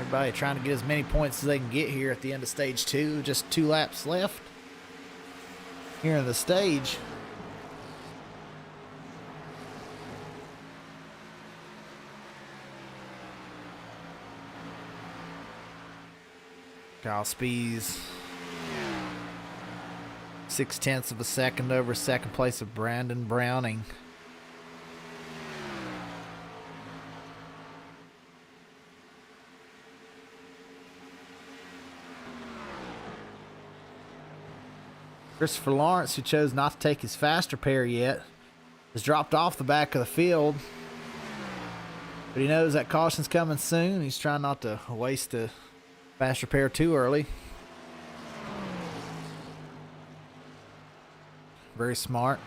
S1: Everybody trying to get as many points as they can get here at the end of stage 2. Just 2 laps left here in the stage. Kyle Spees 0.6 of a second over second place of Brandon Browning. Christopher Lawrence, who chose not to take his fast repair yet, has dropped off the back of the field. But he knows that caution's coming soon. He's trying not to waste a fast repair too early. Very smart.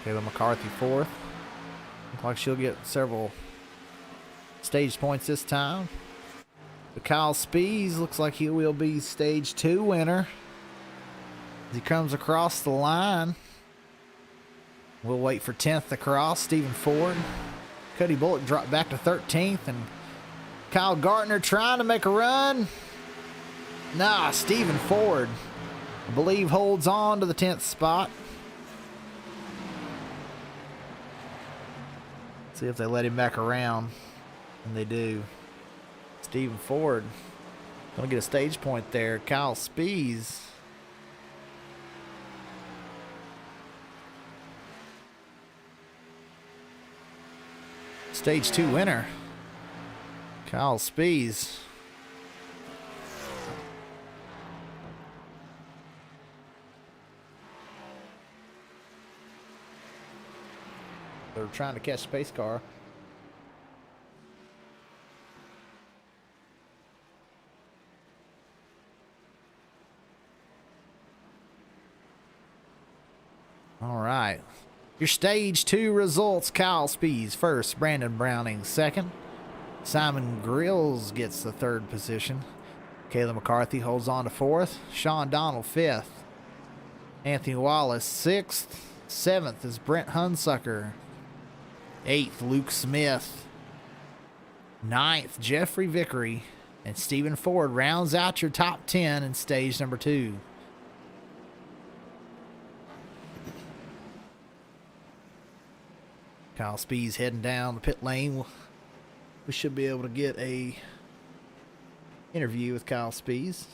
S1: Kayla McCarthy fourth. Looks like she'll get several stage points this time. But Kyle Spees looks like he will be stage 2 winner. As he comes across the line, we'll wait for 10th across. Stephen Ford. Cody Bullock dropped back to 13th, and Kyle Gardner trying to make a run. Nah, Stephen Ford, I believe, holds on to the 10th spot. See if they let him back around, and they do. Stephen Ford gonna get a stage point there. Kyle Spees, stage 2 winner. Kyle Spees. They're trying to catch Space Car. All right. Your stage 2 results: Kyle Spees first, Brandon Browning second, Simon Grills gets the 3rd position, Kayla McCarthy holds on to 4th, Sean Donald 5th, Anthony Wallace 6th, 7th is Brent Hunsucker, 8th Luke Smith, 9th Jeffrey Vickery, and Stephen Ford rounds out your top 10 in stage number 2. Kyle Spees heading down the pit lane. We should be able to get a interview with Kyle Spees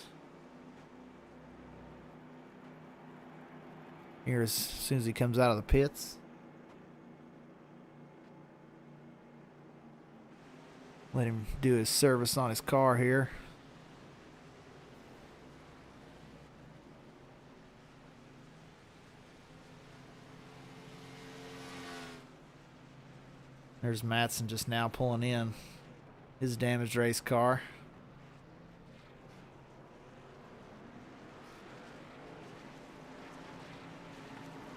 S1: here as soon as he comes out of the pits. Let him do his service on his car here. There's Matson just now pulling in his damaged race car.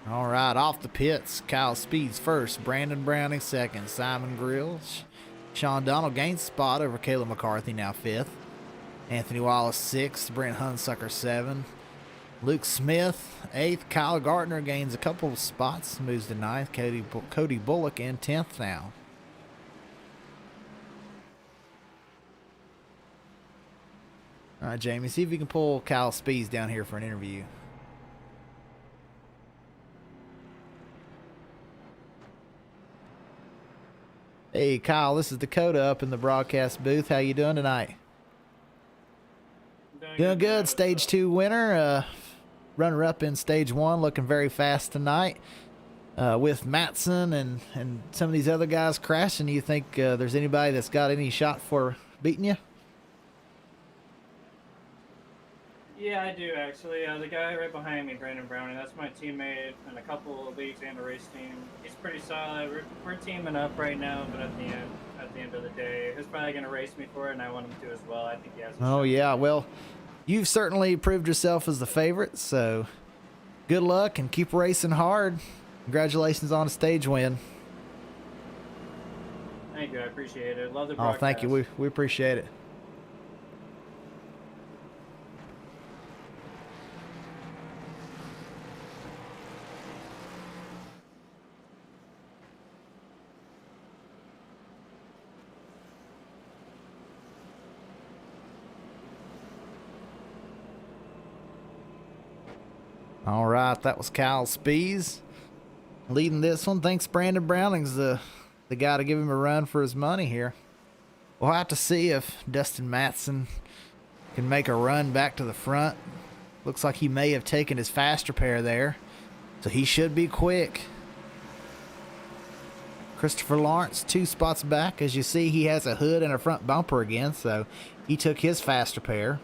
S1: All right, off the pits, Kyle Spees first, Brandon Browning second, Simon Grills. Sean Donald gains spot over Kayla McCarthy, now 5th. Anthony Wallace 6th, Brent Hunsucker 7th. Luke Smith 8th. Kyle Gardner gains a couple of spots, moves to 9th. Cody Bullock in 10th now. All right, Jamie, see if you can pull Kyle Spees down here for an interview. Hey, Kyle, this is Dakota up in the broadcast booth. How you doing tonight? Doing good. Stage 2 winner. Runner-up in stage 1, looking very fast tonight. With Matson and some of these other guys crashing, do you think there's anybody that's got any shot for beating you?
S4: Yeah, I do actually. The guy right behind me, Brandon Browning, that's my teammate in a couple of leagues and a race team. He's pretty solid. We're teaming up right now, but at the end of the day, he's probably going to race me for it, and I want him to as well. I think he has a shot.
S1: Yeah. Well, you've certainly proved yourself as the favorite, so good luck and keep racing hard. Congratulations on a stage win.
S4: Thank you. I appreciate it. Love the broadcast.
S1: Oh, thank you. We appreciate it. All right, that was Kyle Spees leading this one. Thanks, Brandon Browning's the guy to give him a run for his money here. We'll have to see if Dustin Matson can make a run back to the front. Looks like he may have taken his faster pair there, so he should be quick. Christopher Lawrence 2 spots back. As you see, he has a hood and a front bumper again, so he took his faster pair.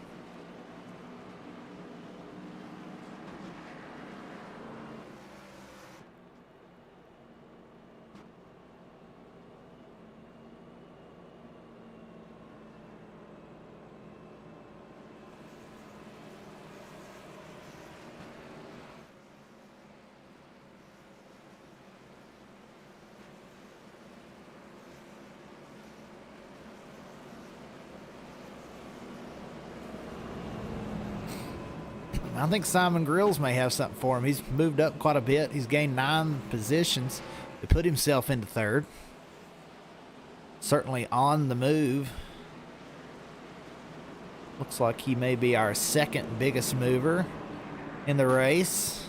S1: I think Simon Grills may have something for him. He's moved up quite a bit. He's gained 9 positions to put himself into third. Certainly on the move. Looks like he may be our second biggest mover in the race.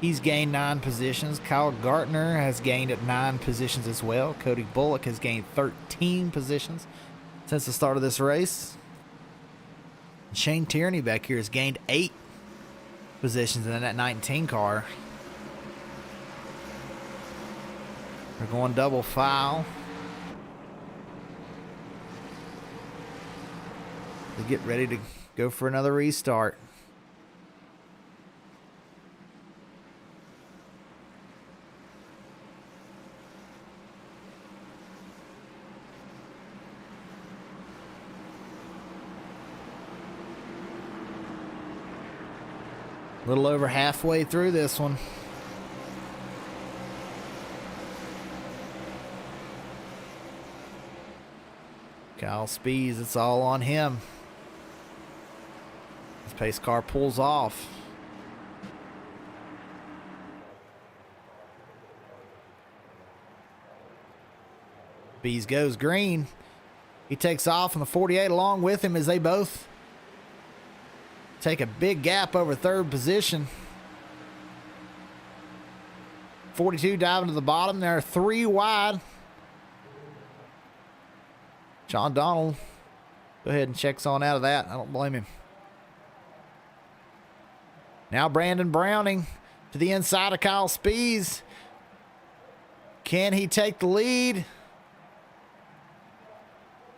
S1: He's gained 9 positions. Kyle Gardner has gained 9 positions as well. Cody Bullock has gained 13 positions since the start of this race. Shane Tierney back here has gained 8 positions in that 19 car. They're going double file. They get ready to go for another restart. A little over halfway through this one. Kyle Spees, it's all on him. His pace car pulls off. Spees goes green. He takes off in the 48 along with him as they both take a big gap over third position. 42 diving to the bottom. They're 3 wide. John Donald, go ahead and checks on out of that. I don't blame him. Now Brandon Browning to the inside of Kyle Spees. Can he take the lead?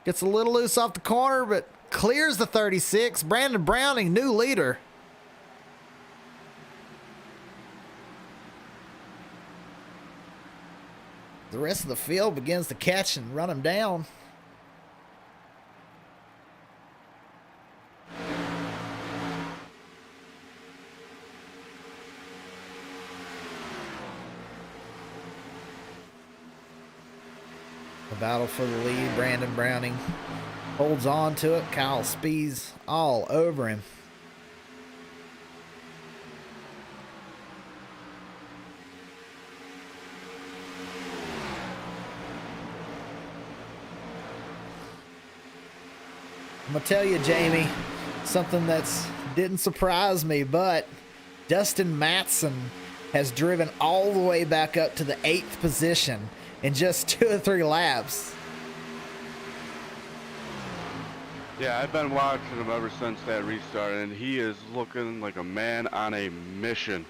S1: Gets a little loose off the corner, but clears the 36. Brandon Browning, new leader. The rest of the field begins to catch and run him down. The battle for the lead. Brandon Browning holds on to it. Kyle Spees all over him. I'm going to tell you, Jamie, something that's didn't surprise me, but Dustin Matson has driven all the way back up to the 8th position in just 2 or 3 laps.
S2: Yeah, I've been watching him ever since that restart, and he is looking like a man on a mission.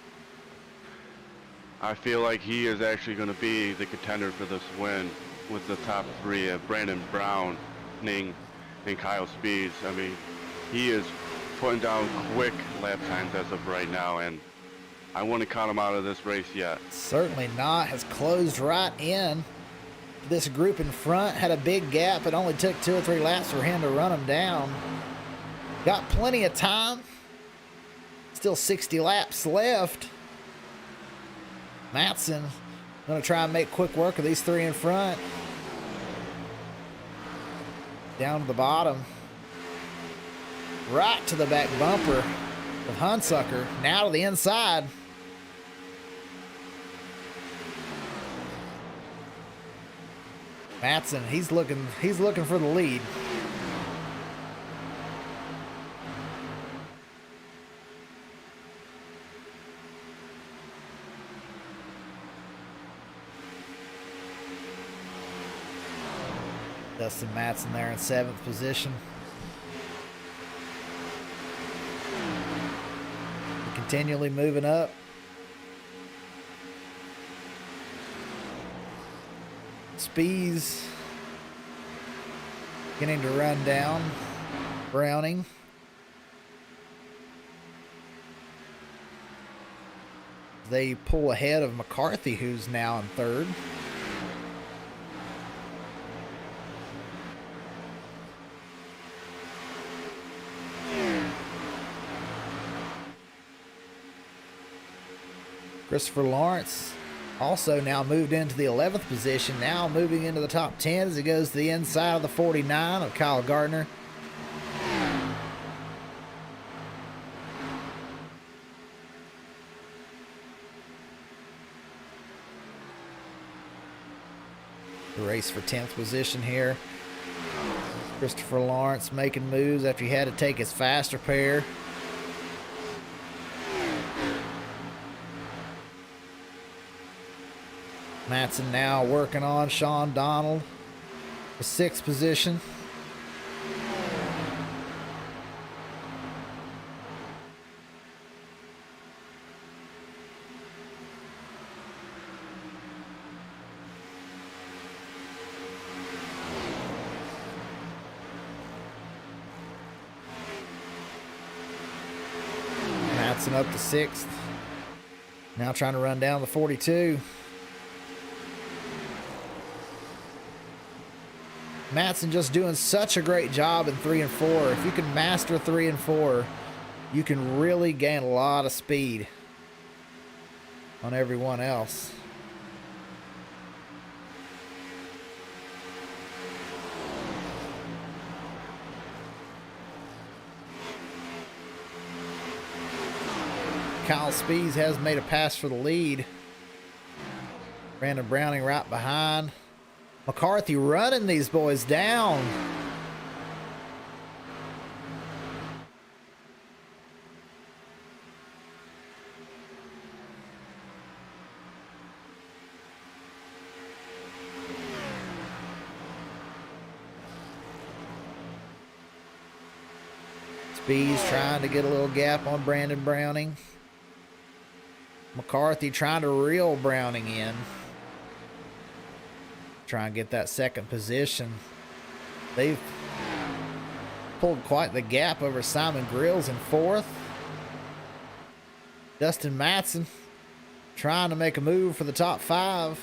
S2: I feel like he is actually going to be the contender for this win with the top 3 of Brandon Browning and Kyle Spees. I mean, he is putting down quick lap times as of right now, and I wouldn't count him out of this race yet.
S1: Certainly not. Has closed right in. This group in front had a big gap. It only took 2 or 3 laps for him to run him down. Got plenty of time. Still 60 laps left. Matson going to try and make quick work of these 3 in front. Down to the bottom. Right to the back bumper of Hunsucker. Now to the inside. Matson, he's looking for the lead. Dustin Matson there in 7th position. Continually moving up. Spees beginning to run down. Browning. They pull ahead of McCarthy, who's now in 3rd. Christopher Lawrence also now moved into the 11th position, now moving into the top 10 as he goes to the inside of the 49 of Kyle Gardner. race for 10th position here. Christopher Lawrence making moves after he had to take his faster pair. Matson now working on Sean Donald for 6th position. Matson up to 6th. Now trying to run down the 42. Matson just doing such a great job in 3 and 4. If you can master 3 and 4, you can really gain a lot of speed on everyone else. Kyle Spees has made a pass for the lead. Brandon Browning right behind. McCarthy running these boys down. Spees trying to get a little gap on Brandon Browning. McCarthy trying to reel Browning in. Try and get that 2nd position. They've pulled quite the gap over Simon Grills in 4th. Dustin Matson trying to make a move for the top 5.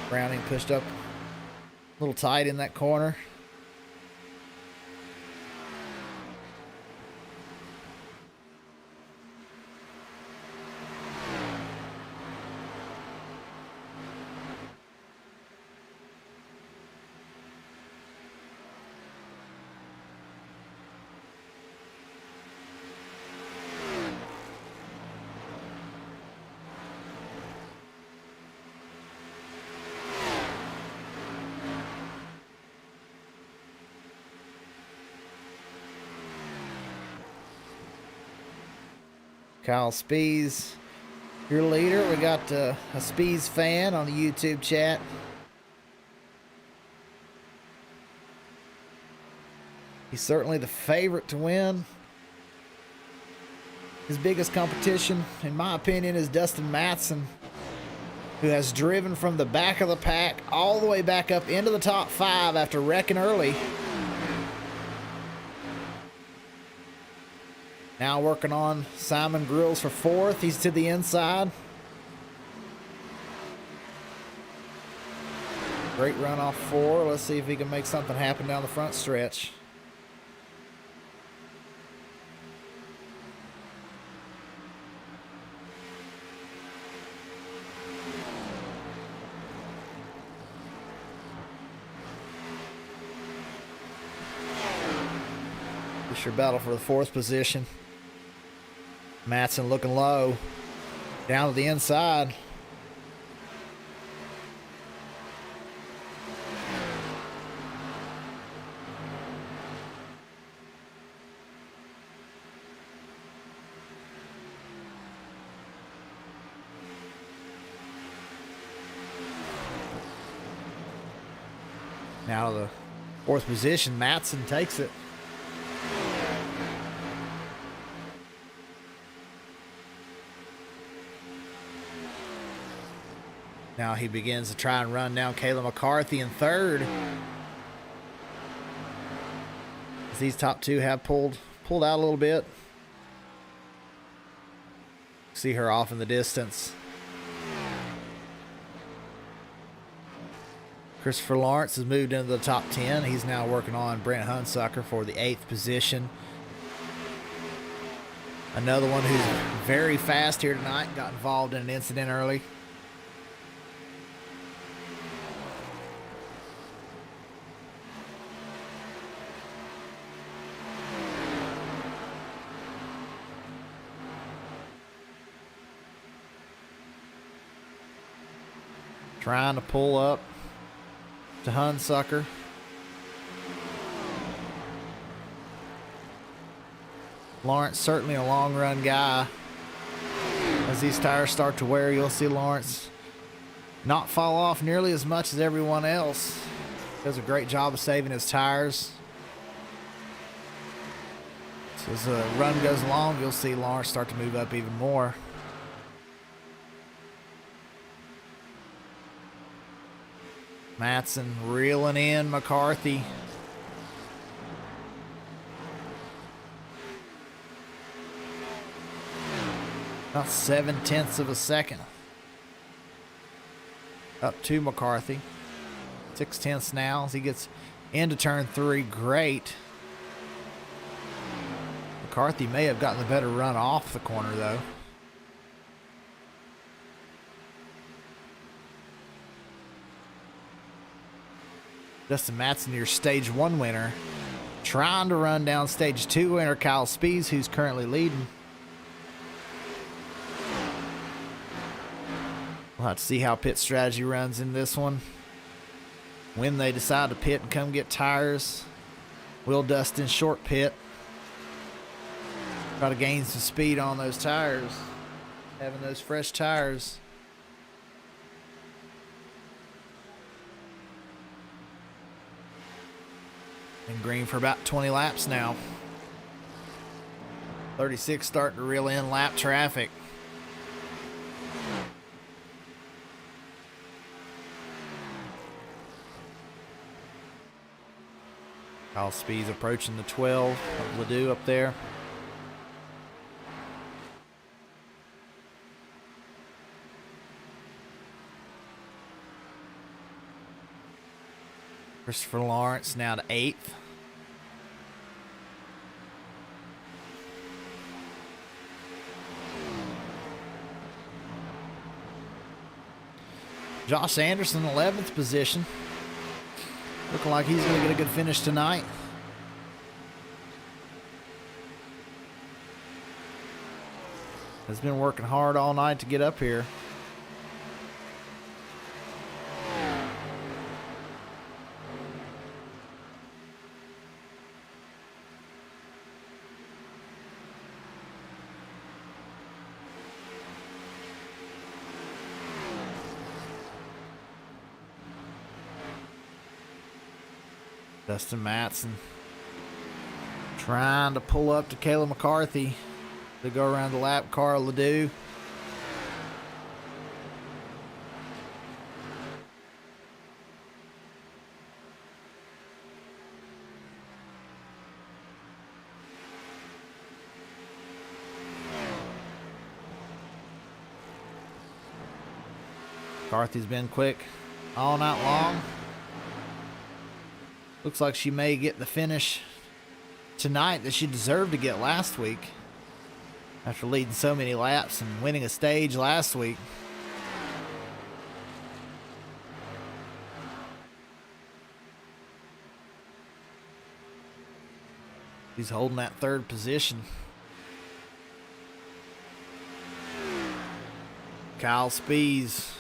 S1: Browning pushed up a little tight in that corner. Kyle Spees, your leader. We got a Spees fan on the YouTube chat. He's certainly the favorite to win. His biggest competition, in my opinion, is Dustin Matson, who has driven from the back of the pack all the way back up into the top 5 after wrecking early. Now working on Simon Grills for 4th. He's to the inside. Great run off 4. Let's see if he can make something happen down the front stretch. It's your battle for the 4th position. Matson looking low. Down to the inside. Now to the 4th position. Matson takes it. Now he begins to try and run down Caleb McCarthy in 3rd. As these top 2 have pulled out a little bit. See her off in the distance. Christopher Lawrence has moved into the top 10. He's now working on Brent Hunsucker for the 8th position. Another one who's very fast here tonight. Got involved in an incident early. Trying to pull up to Hunsucker. Lawrence certainly a long run guy. As these tires start to wear, you'll see Lawrence not fall off nearly as much as everyone else. Does a great job of saving his tires. So as the run goes along, you'll see Lawrence start to move up even more. Matson reeling in McCarthy. About 0.7 of a second. Up to McCarthy. 0.6 now as he gets into turn 3. Great. McCarthy may have gotten the better run off the corner though. Justin Matson, your stage 1 winner. Trying to run down stage 2 winner Kyle Spees, who's currently leading. We'll have to see how pit strategy runs in this one. When they decide to pit and come get tires. Will Dustin short pit. Try to gain some speed on those tires. Having those fresh tires. And green for about 20 laps now. 36 starting to reel in lap traffic. Kyle Speed's approaching the 12 of Ledoux up there. Christopher Lawrence now to 8th. Josh Anderson, 11th position. Looking like he's going to get a good finish tonight. Has been working hard all night to get up here. Dustin Matson trying to pull up to Caleb McCarthy to go around the lap car. Ledoux. McCarthy's been quick all night long. Looks like she may get the finish tonight that she deserved to get last week after leading so many laps and winning a stage last week. She's holding that 3rd position. Kyle Spees.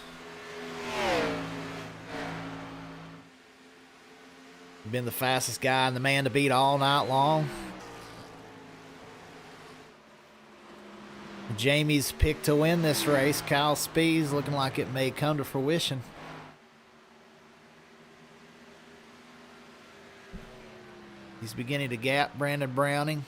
S1: Been the fastest guy and the man to beat all night long. Jamie's picked to win this race. Kyle Spees looking like it may come to fruition. He's beginning to gap Brandon Browning.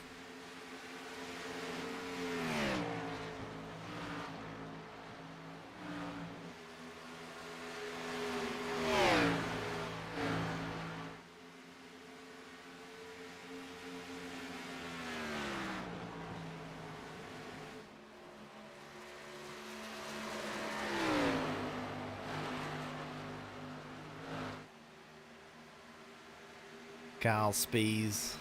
S1: Kyle Spees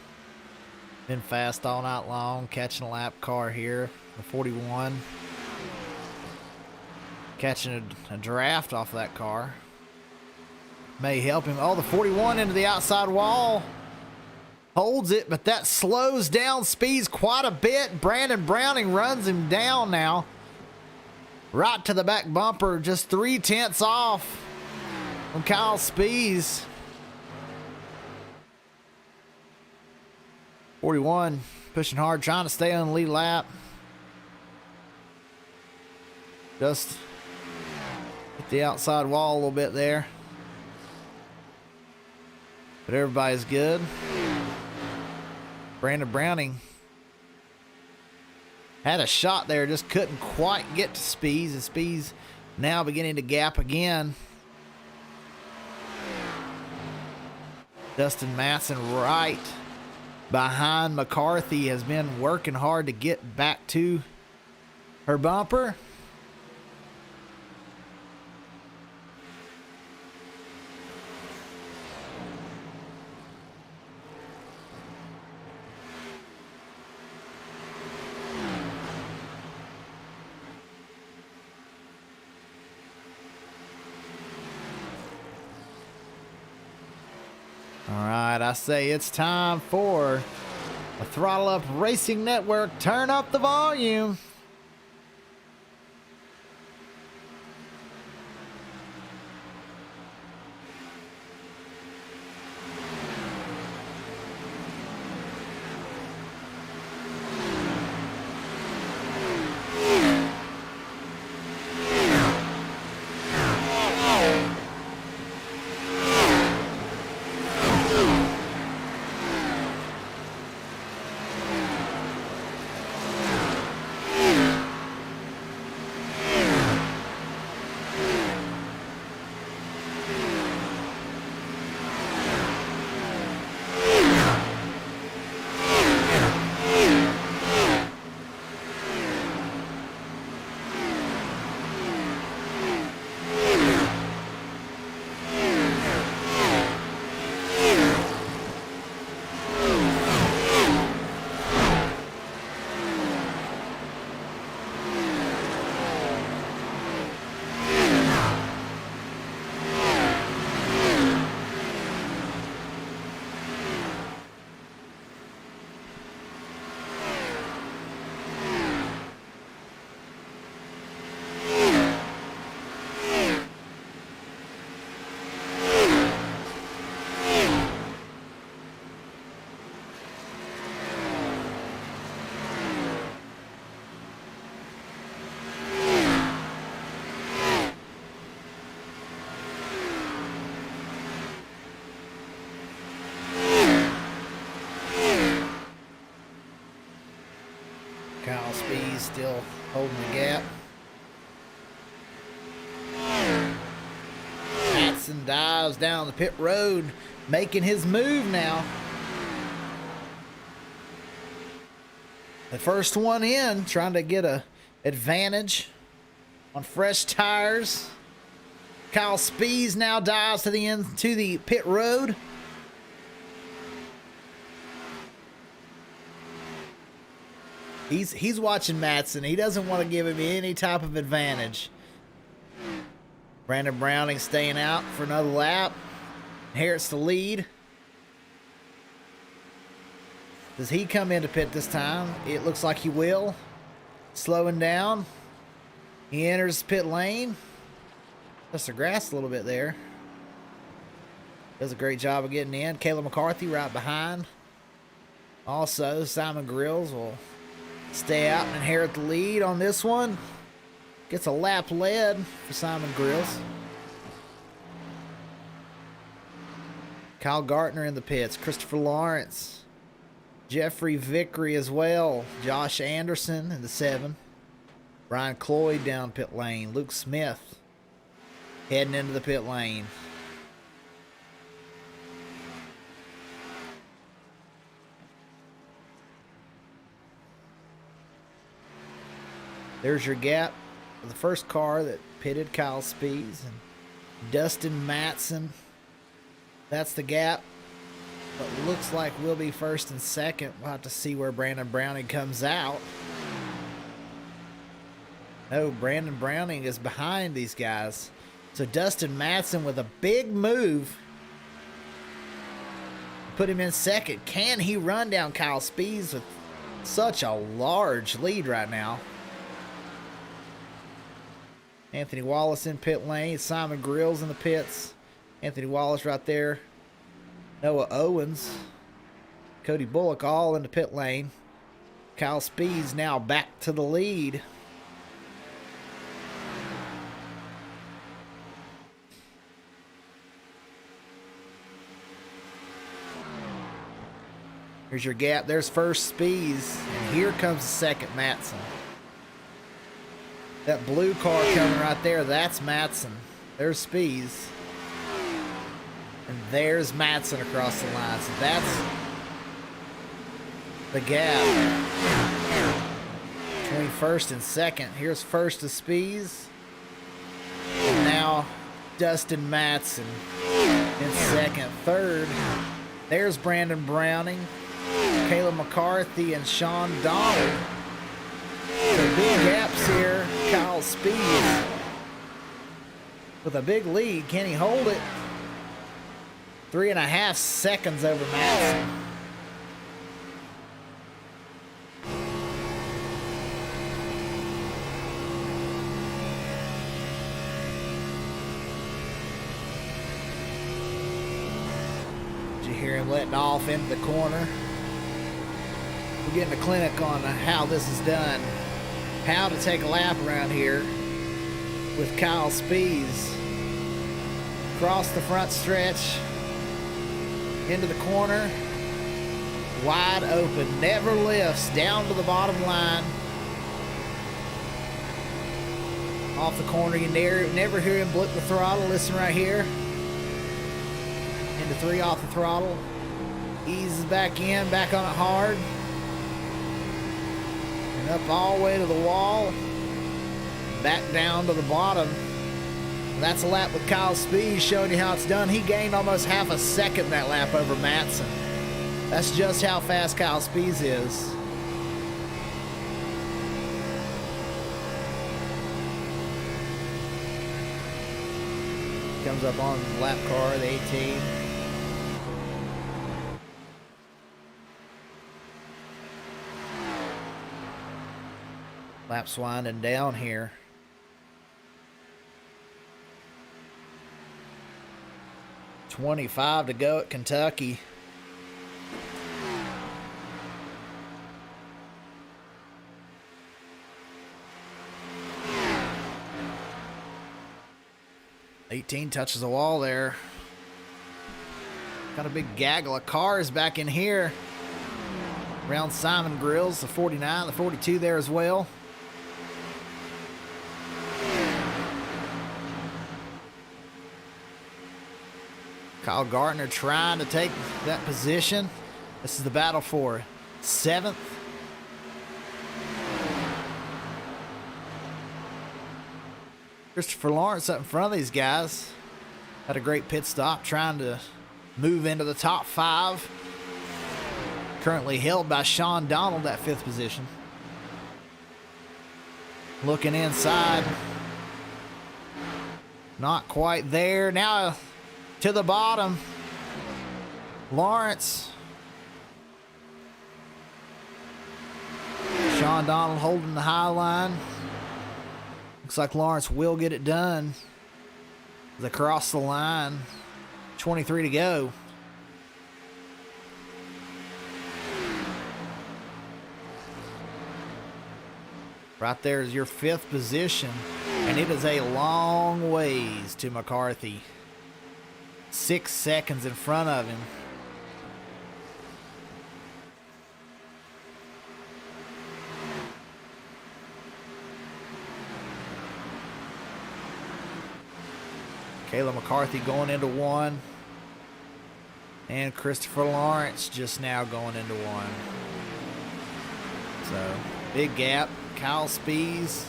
S1: been fast all night long, catching a lap car here, the 41. Catching a draft off that car. May help him. Oh, the 41 into the outside wall. Holds it, but that slows down Spees quite a bit. Brandon Browning runs him down now. Right to the back bumper, just 0.3 off. from Kyle Spees. 41, pushing hard, trying to stay on the lead lap. Just hit the outside wall a little bit there. But everybody's good. Brandon Browning had a shot there, just couldn't quite get to Spees, and Spees now beginning to gap again. Dustin Matson right behind McCarthy has been working hard to get back to her bumper. All right, I say it's time for a Throttle Up Racing Network. Turn up the volume. Kyle Spees still holding the gap. Matson dives down the pit road, making his move now. The first one in, trying to get a advantage on fresh tires. Kyle Spees now dives to the end to the pit road. He's watching Matson. He doesn't want to give him any type of advantage. Brandon Browning staying out for another lap. Inherits the lead. Does he come into pit this time? It looks like he will. Slowing down. He enters pit lane. Just the grass a little bit there. Does a great job of getting in. Caleb McCarthy right behind. Also, Simon Grills will stay out and inherit the lead on this one. Gets a lap lead for Simon Grills. Kyle Gartner in the pits. Christopher Lawrence. Jeffrey Vickery as well. Josh Anderson in the 7. Brian Cloyd down pit lane. Luke Smith heading into the pit lane. There's your gap for the first car that pitted Kyle Spees and Dustin Matson. That's the gap. But looks like we'll be first and second. We'll have to see where Brandon Browning comes out. No, Brandon Browning is behind these guys. So Dustin Matson with a big move. Put him in second. Can he run down Kyle Spees with such a large lead right now? Anthony Wallace in pit lane. Simon Grills in the pits. Anthony Wallace right there. Noah Owens. Cody Bullock all in the pit lane. Kyle Speeds now back to the lead. Here's your gap. There's first Speeds. And here comes the second Matson. That blue car coming right there, that's Matson. There's Speeds. And there's Matson across the line. So that's the gap between first and second. Here's first to Speeds. And now Dustin Matson in second. Third, there's Brandon Browning, Caleb McCarthy, and Sean Donald. So big gaps here. Kyle Speeds with a big lead. Can he hold it? 3.5 seconds over Matson. Did you hear him letting off into the corner? We're getting a clinic on how this is done. How to take a lap around here with Kyle Speeds. Across the front stretch. Into the corner. Wide open. Never lifts. Down to the bottom line. Off the corner. You never hear him blip the throttle. Listen right here. Into 3 off the throttle. Eases back in. Back on it hard. And up all the way to the wall. Back down to the bottom. That's a lap with Kyle Speeds, showing you how it's done. He gained almost half a second that lap over Matson. That's just how fast Kyle Speeds is. Comes up on the lap car, the 18. Lap's winding down here. .25 to go at Kentucky. .18 touches the wall there. Got a big gaggle of cars back in here. Around Simon Grills, the 49, the 42 there as well. Kyle Gardner trying to take that position. This is the battle for 7th. Christopher Lawrence up in front of these guys. Had a great pit stop trying to move into the top 5. Currently held by Sean Donald at 5th position. Looking inside. Not quite there. Now to the bottom. Lawrence. Sean Donald holding the high line. Looks like Lawrence will get it done. They cross the line. 23 to go. Right there is your 5th position. And it is a long ways to McCarthy. 6 seconds in front of him. Caleb McCarthy going into 1. And Christopher Lawrence just now going into 1. So, big gap. Kyle Speeds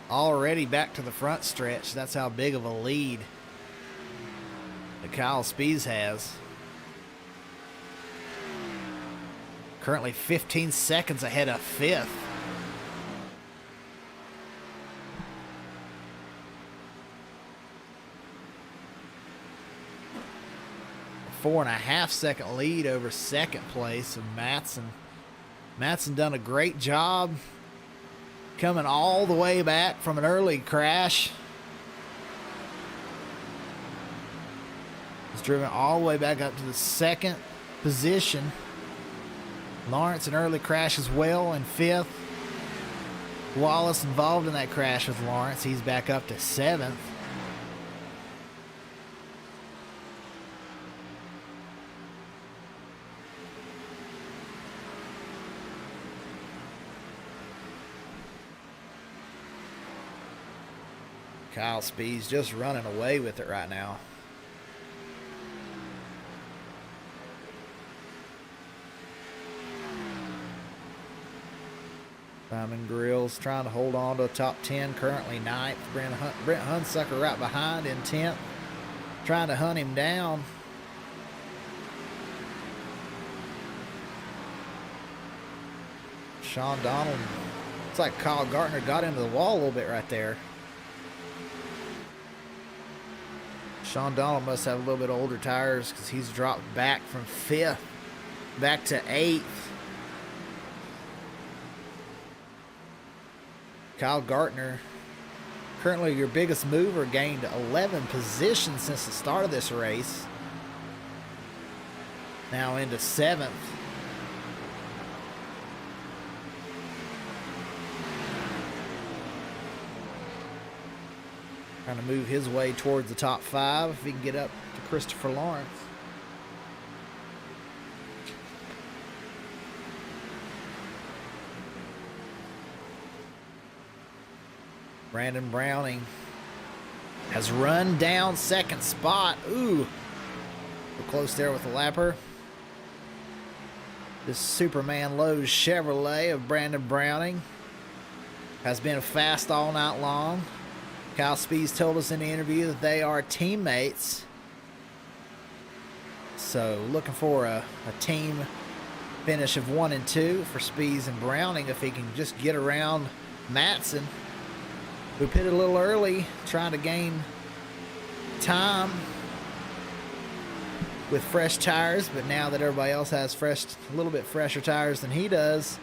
S1: already back to the front stretch. That's how big of a lead that Kyle Speeds has. Currently 15 seconds ahead of 5th. A 4.5 second lead over 2nd place of Matson. Matson done a great job coming all the way back from an early crash. driven all the way back up to the second position. Lawrence, an early crash as well in 5th. Wallace involved in that crash with Lawrence. He's back up to 7th. Kyle Speed's just running away with it right now. Simon Grills trying to hold on to the top 10, currently 9th. Brent Hunsucker right behind in 10th, trying to hunt him down. Sean Donald, it's like Kyle Gartner got into the wall a little bit right there. Sean Donald must have a little bit older tires because he's dropped back from 5th back to 8th. Kyle Gartner, currently your biggest mover, gained 11 positions since the start of this race. Now into 7th. Trying to move his way towards the top 5 if he can get up to Christopher Lawrence. Brandon Browning has run down second spot. Ooh, we're close there with the lapper. This Superman Lowe's Chevrolet of Brandon Browning has been fast all night long. Kyle Spees told us in the interview that they are teammates. So looking for a team finish of 1 and 2 for Spees and Browning if he can just get around Matson, who pitted a little early, trying to gain time with fresh tires, but now that everybody else has a little bit fresher tires than he does,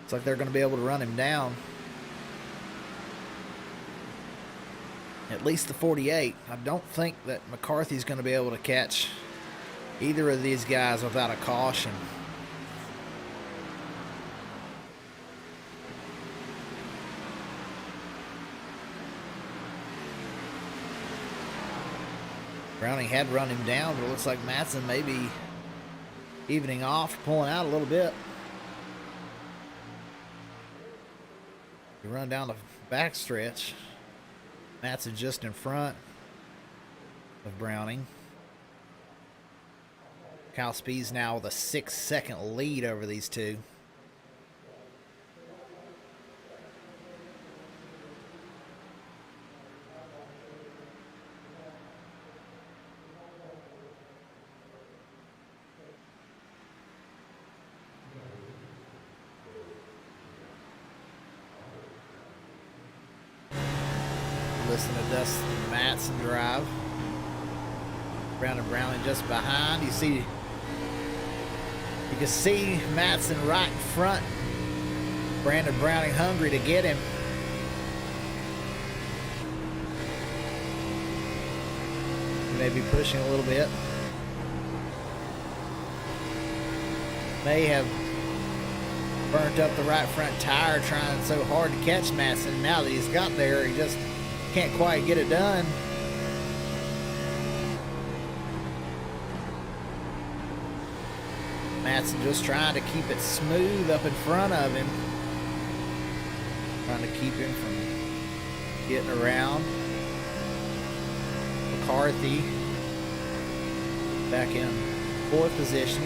S1: it's like they're going to be able to run him down. At least the 48. I don't think that McCarthy's going to be able to catch either of these guys without a caution. Browning had run him down, but it looks like Matson may be evening off, pulling out a little bit. You run down the backstretch. Matson just in front of Browning. Kyle Spees now with a 6-second lead over these two. Listen to Dustin Matson drive. Brandon Browning just behind. You can see Matson right in front. Brandon Browning hungry to get him. Maybe pushing a little bit. May have burnt up the right front tire trying so hard to catch Matson. Now that he's got there, he just can't quite get it done. Matson just trying to keep it smooth up in front of him. Trying to keep him from getting around. McCarthy back in 4th position.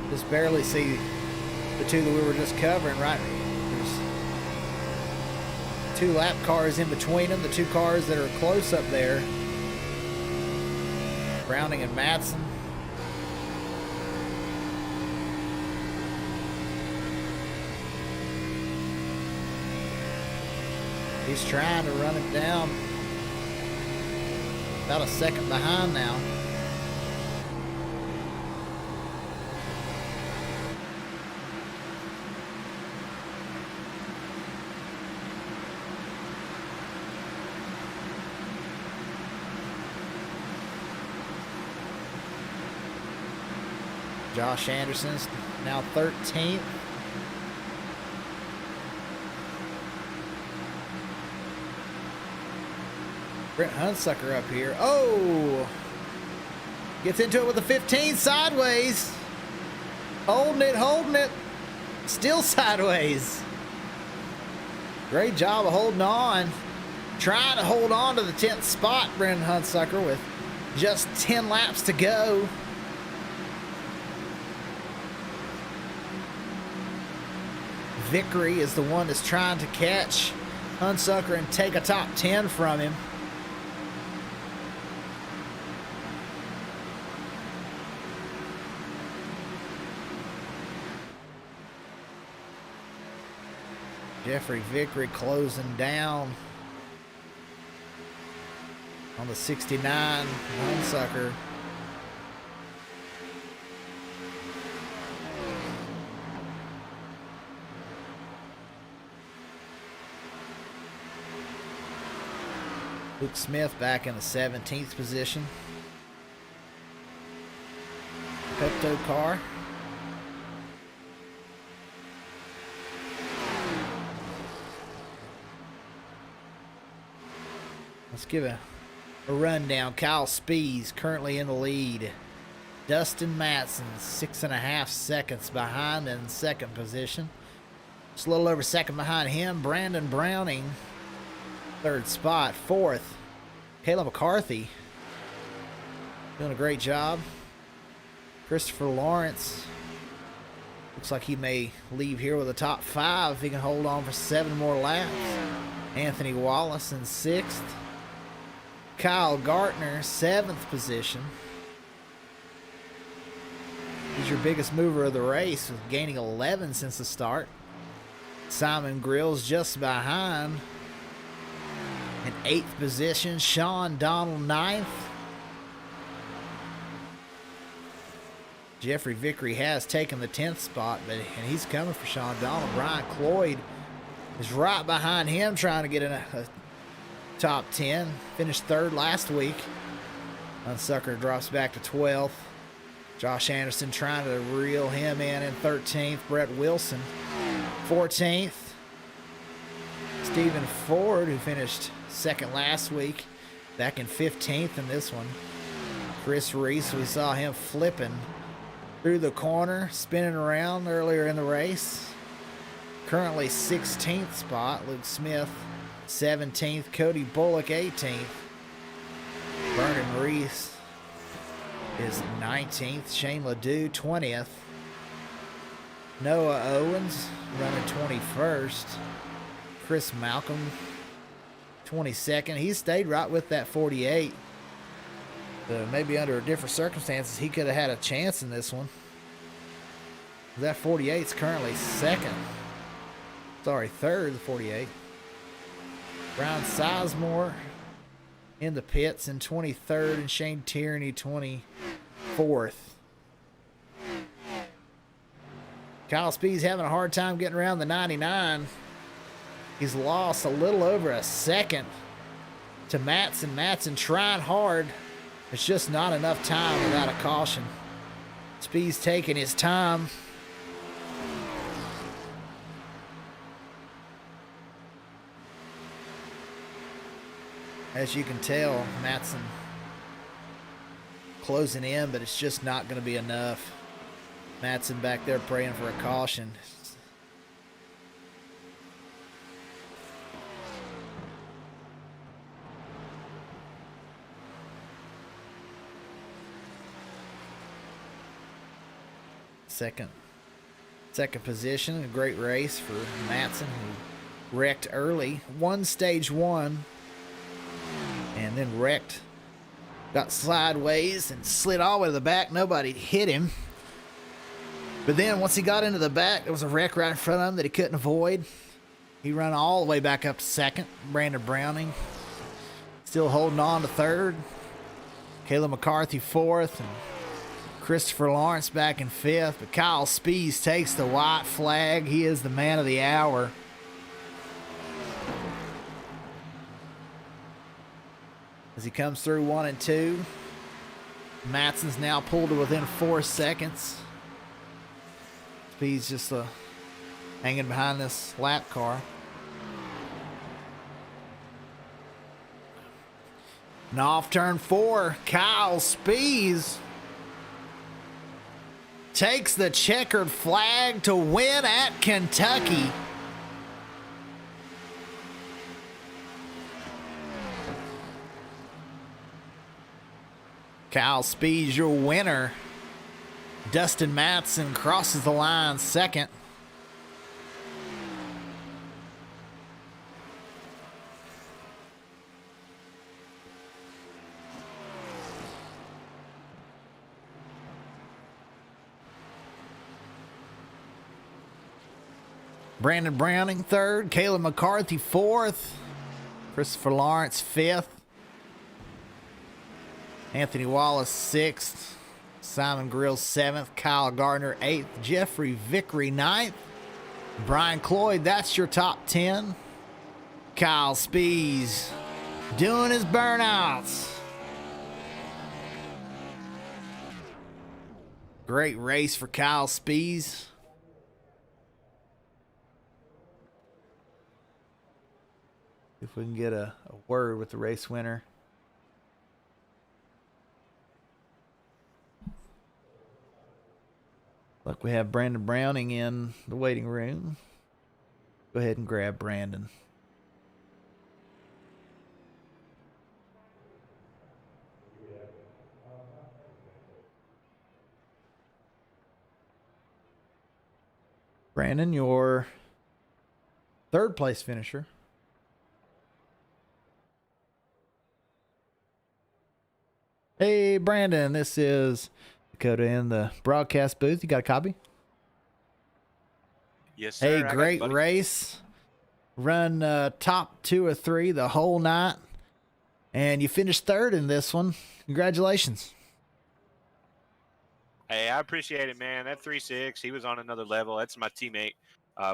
S1: Just barely see the two that we were just covering, right? There's 2 lap cars in between them, the 2 cars that are close up there. Browning and Matson. He's trying to run it down. About a second behind now. Josh Anderson's now 13th. Brent Hunsucker up here. Oh! Gets into it with a 15 sideways. Holding it. Still sideways. Great job of holding on. Trying to hold on to the 10th spot, Brendan Hunsucker, with just 10 laps to go. Vickery is the one that's trying to catch Hunsucker and take a top 10 from him. Jeffrey Vickery closing down on the 69 Hunsucker. Luke Smith back in the 17th position. Pepto car. Let's give a rundown. Kyle Spees currently in the lead. Dustin Matson 6.5 seconds behind in second position. Just a little over second behind him. Brandon Browning, third spot. Fourth, Caleb McCarthy, doing a great job. Christopher Lawrence looks like he may leave here with a top 5 if he can hold on for 7 more laps. Anthony Wallace in 6th. Kyle Gartner, 7th position. He's your biggest mover of the race, with gaining 11 since the start. Simon Grills just behind. In 8th position, Sean Donald 9th. Jeffrey Vickery has taken the 10th spot, and he's coming for Sean Donald. Ryan Cloyd is right behind him, trying to get in a top 10. Finished 3rd last week. Hunsucker drops back to 12th. Josh Anderson trying to reel him in 13th. Brett Wilson 14th. Stephen Ford, who finished 2nd last week, back in 15th in this one. Chris Reese, we saw him flipping through the corner, spinning around earlier in the race. Currently 16th spot. Luke Smith 17th. Cody Bullock 18th. Vernon Reese is 19th. Shane LeDoux 20th. Noah Owens running 21st. Chris Malcolm 22nd. He stayed right with that 48. Maybe under different circumstances, he could have had a chance in this one. That 48 is currently 2nd. Sorry, 3rd, the 48. Brian Sizemore in the pits in 23rd, and Shane Tierney 24th. Kyle Speed's having a hard time getting around the 99. He's lost a little over a second to Matson. Matson trying hard. It's just not enough time without a caution. Speed's taking his time. As you can tell, Matson closing in, but it's just not going to be enough. Matson back there praying for a caution. Second position, a great race for Matson, who wrecked early. Won stage 1. And then wrecked, got sideways and slid all the way to the back. Nobody hit him. But then once he got into the back, there was a wreck right in front of him that he couldn't avoid. He ran all the way back up to 2nd. Brandon Browning still holding on to 3rd. Caleb McCarthy 4th. And Christopher Lawrence back in 5th. But Kyle Spees takes the white flag. He is the man of the hour. As he comes through 1 and 2. Matson's now pulled to within 4 seconds. Speed's just hanging behind this lap car. And off turn 4, Kyle Spees takes the checkered flag to win at Kentucky. Kyle Spees, your winner. Dustin Matson crosses the line second. Brandon Browning third, Caleb McCarthy fourth, Christopher Lawrence fifth, Anthony Wallace sixth, Simon Grill seventh, Kyle Gardner eighth, Jeffrey Vickery ninth, Brian Cloyd, that's your top 10. Kyle Spees doing his burnouts. Great race for Kyle Spees. If we can get a word with the race winner. Look, we have Brandon Browning in the waiting room. Go ahead and grab Brandon. Brandon, your third place finisher. Hey, Brandon, this is Dakota in the broadcast booth. You got a copy?
S5: Yes, sir.
S1: Hey,
S5: I got you,
S1: great
S5: buddy.
S1: race. Run top 2 or 3 the whole night. And you finished third in this one. Congratulations.
S5: Hey, I appreciate it, man. That 3.6, he was on another level. That's my teammate.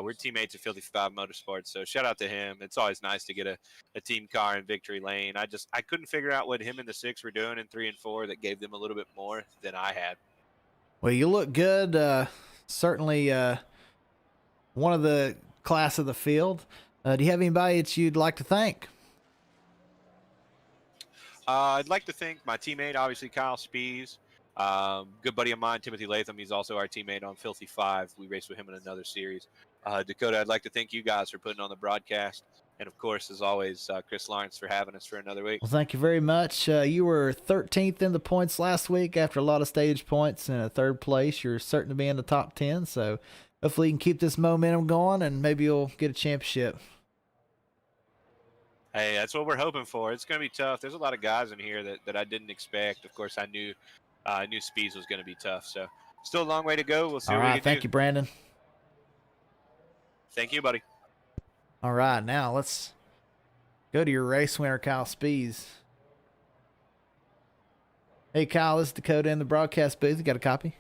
S5: We're teammates at Filthy 5 Motorsports, so shout out to him. It's always nice to get a team car in victory lane. I couldn't figure out what him and the 6 were doing in 3 and 4 that gave them a little bit more than I had.
S1: Well, you look good. Certainly one of the class of the field. Do you have anybody that you'd like to thank?
S5: I'd like to thank my teammate, obviously Kyle Spees. Good buddy of mine, Timothy Latham. He's also our teammate on Filthy 5. We raced with him in another series. Dakota, I'd like to thank you guys for putting on the broadcast. And, of course, as always, Chris Lawrence for having us for another week.
S1: Well, thank you very much. You were 13th in the points last week after a lot of stage points and a third place. You're certain to be in the top 10, so hopefully you can keep this momentum going and maybe you'll get a championship.
S5: Hey, that's what we're hoping for. It's going to be tough. There's a lot of guys in here that I didn't expect. Of course, I knew Speeds was going to be tough. So still a long way to go. We'll see
S1: All
S5: what we
S1: right,
S5: can
S1: thank
S5: do.
S1: you, Brandon.
S5: Thank you, buddy.
S1: All right, now let's go to your race winner, Kyle Spees. Hey, Kyle, this is Dakota in the broadcast booth. You got a copy?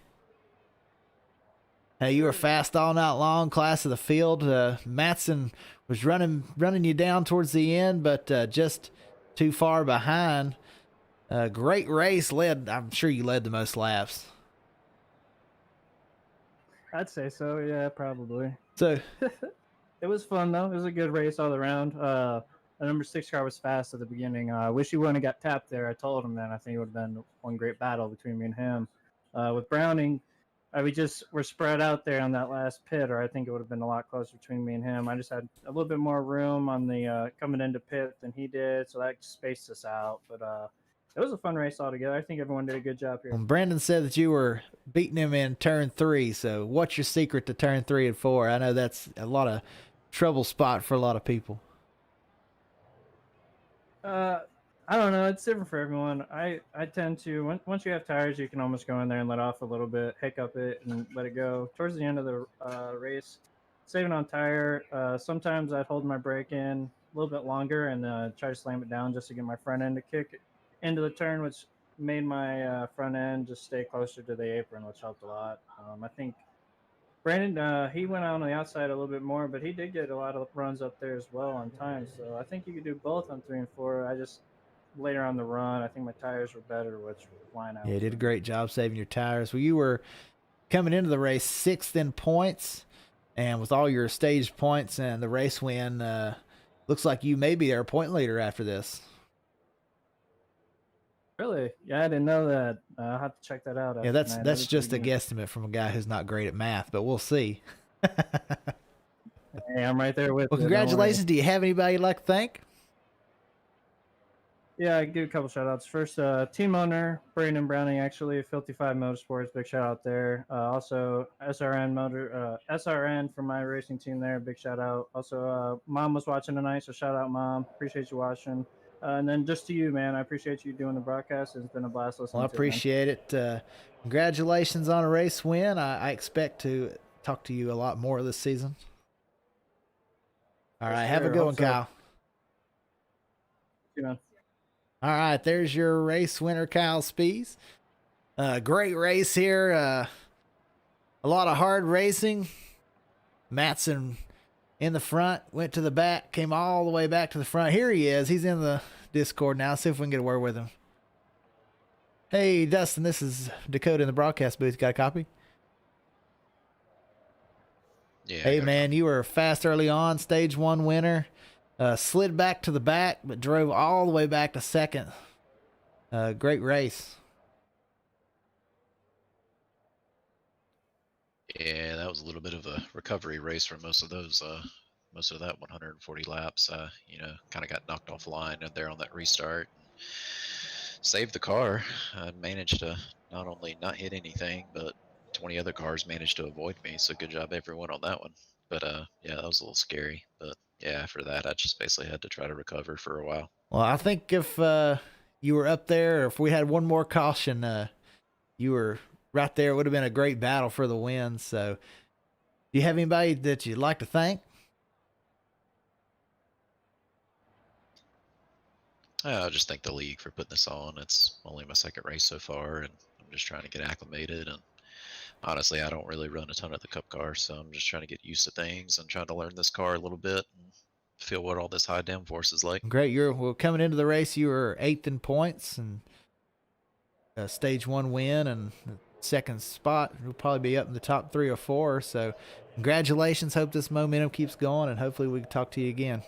S1: Hey, you were fast all night long, class of the field. Matson was running you down towards the end, but just too far behind. Great race. I'm sure you led the most laps.
S6: I'd say so, yeah, probably.
S1: So,
S6: It was fun, though. It was a good race all around. The number 6 car was fast at the beginning. I wish he wouldn't have got tapped there. I told him that. I think it would have been one great battle between me and him. With Browning, we just were spread out there on that last pit, or I think it would have been a lot closer between me and him. I just had a little bit more room on the coming into pit than he did, so that spaced us out. But it was a fun race altogether. I think everyone did a good job here.
S1: Brandon said that you were beating him in turn 3. So, what's your secret to turn 3 and 4? I know that's a lot of trouble spot for a lot of people.
S6: I don't know. It's different for everyone. I tend to, once you have tires, you can almost go in there and let off a little bit, hiccup it, and let it go. Towards the end of the race, saving on tire, sometimes I'd hold my brake in a little bit longer and try to slam it down just to get my front end to kick into the turn, which made my front end just stay closer to the apron, which helped a lot. I think Brandon, he went out on the outside a little bit more, but he did get a lot of runs up there as well on time. So I think you could do both on 3 and 4. I just later on the run, I think my tires were better, which line out.
S1: Yeah, did a great job saving your tires. Well, you were coming into the race 6th in points, and with all your stage points and the race win, looks like you may be our point leader after this.
S6: Really? Yeah, I didn't know that. I'll have to check that out.
S1: Yeah,
S6: after tonight.
S1: that's
S6: That'd be
S1: just a
S6: pretty
S1: guesstimate from a guy who's not great at math, but we'll see.
S6: good. Hey, I'm right there with
S1: Well,
S6: you. don't worry.
S1: congratulations. Do you have anybody you'd like to thank?
S6: Yeah, I give a couple shout outs. First, team owner, Brandon Browning, actually, Filthy 5 Motorsports, big shout out there. Also, SRN from my racing team there, big shout out. Also, Mom was watching tonight, so shout out, Mom. Appreciate you watching. And then just to you, man, I appreciate you doing the broadcast. It's been a blast listening
S1: Well, I
S6: to
S1: appreciate it. Congratulations on a race win. I expect to talk to you a lot more this season. All
S6: For
S1: right, have a
S6: sure.
S1: good
S6: Hope
S1: one,
S6: so.
S1: Kyle.
S6: You know.
S1: All right, there's your race winner, Kyle Spies. Great race here. A lot of hard racing. Matson in the front, went to the back, came all the way back to the front. Here he is. He's in the Discord now. See if we can get a word with him. Hey, Dustin, this is Dakota in the broadcast booth. Got a copy?
S7: Yeah. I
S1: Hey,
S7: got
S1: man, you were fast early on, stage 1 winner. Slid back to the back, but drove all the way back to second. Great race.
S7: Yeah, that was a little bit of a recovery race for most of those. Most of that 140 laps. Kind of got knocked offline there on that restart. Saved the car. I managed to not only not hit anything, but 20 other cars managed to avoid me. So good job everyone on that one. But yeah, that was a little scary. But yeah, after that, I just basically had to try to recover for a while.
S1: Well, I think if you were up there, or if we had one more caution, you were right there. It would have been a great battle for the win. So, do you have anybody that you'd like to thank?
S7: I just thank the league for putting this on. It's only my second race so far, and I'm just trying to get acclimated. And honestly, I don't really run a ton of the Cup car, so I'm just trying to get used to things and trying to learn this car a little bit and feel what all this high downforce is like.
S1: Great. Well, coming into the race, you were 8th in points and a stage 1 win and the second spot. You'll probably be up in the top 3 or 4. So, congratulations. Hope this momentum keeps going, and hopefully we can talk to you again.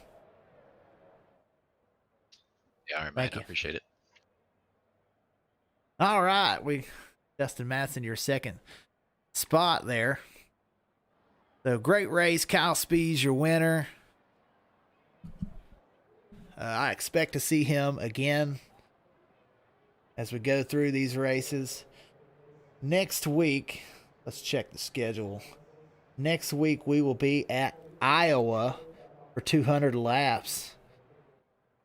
S7: Yeah, all right, man.
S1: Thank
S7: I
S1: you.
S7: appreciate it.
S1: All right, Dustin Matson, your second spot there. So great race, Kyle Spies, your winner. I expect to see him again as we go through these races. Next week, let's check the schedule. Next week we will be at Iowa for 200 laps.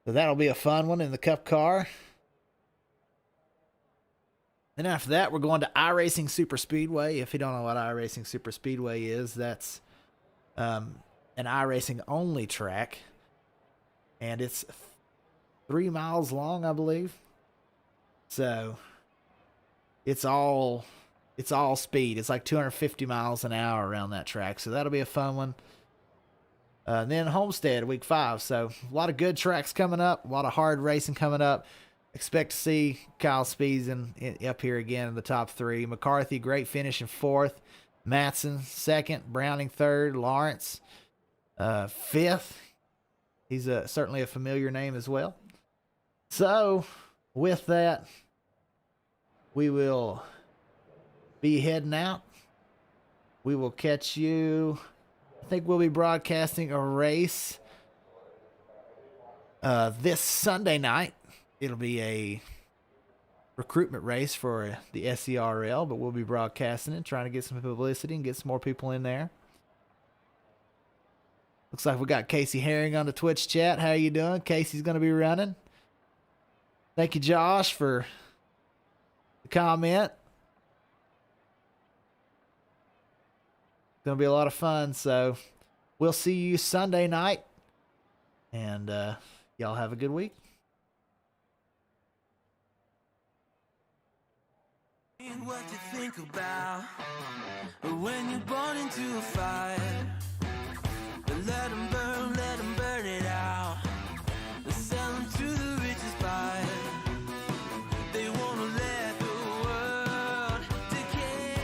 S1: So that'll be a fun one in the Cup car. Then after that, we're going to iRacing Super Speedway. If you don't know what iRacing Super Speedway is, that's an iRacing only track. And it's 3 miles long, I believe. So it's all speed. It's like 250 miles an hour around that track. So that'll be a fun one. And then Homestead, week 5. So a lot of good tracks coming up, a lot of hard racing coming up. Expect to see Kyle Spies up here again in the top 3. McCarthy, great finish in 4th. Matson, 2nd. Browning, 3rd. Lawrence, 5th. He's certainly a familiar name as well. So with that, we will be heading out. We will catch you. I think we'll be broadcasting a race this Sunday night. It'll be a recruitment race for the SERL, but we'll be broadcasting it, trying to get some publicity and get some more people in there. Looks like we got Casey Herring on the Twitch chat. How you doing? Casey's going to be running. Thank you, Josh, for the comment. Going to be a lot of fun. So we'll see you Sunday night. And y'all have a good week.
S3: What to think about when you're born into a fire. Let 'em burn it out. Sell 'em to the richest buyer. They wanna let the world decay.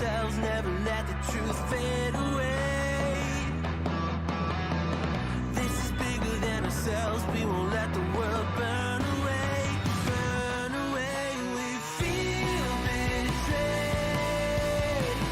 S3: ourselves, never let the truth fade away. This is bigger than ourselves, we won't let the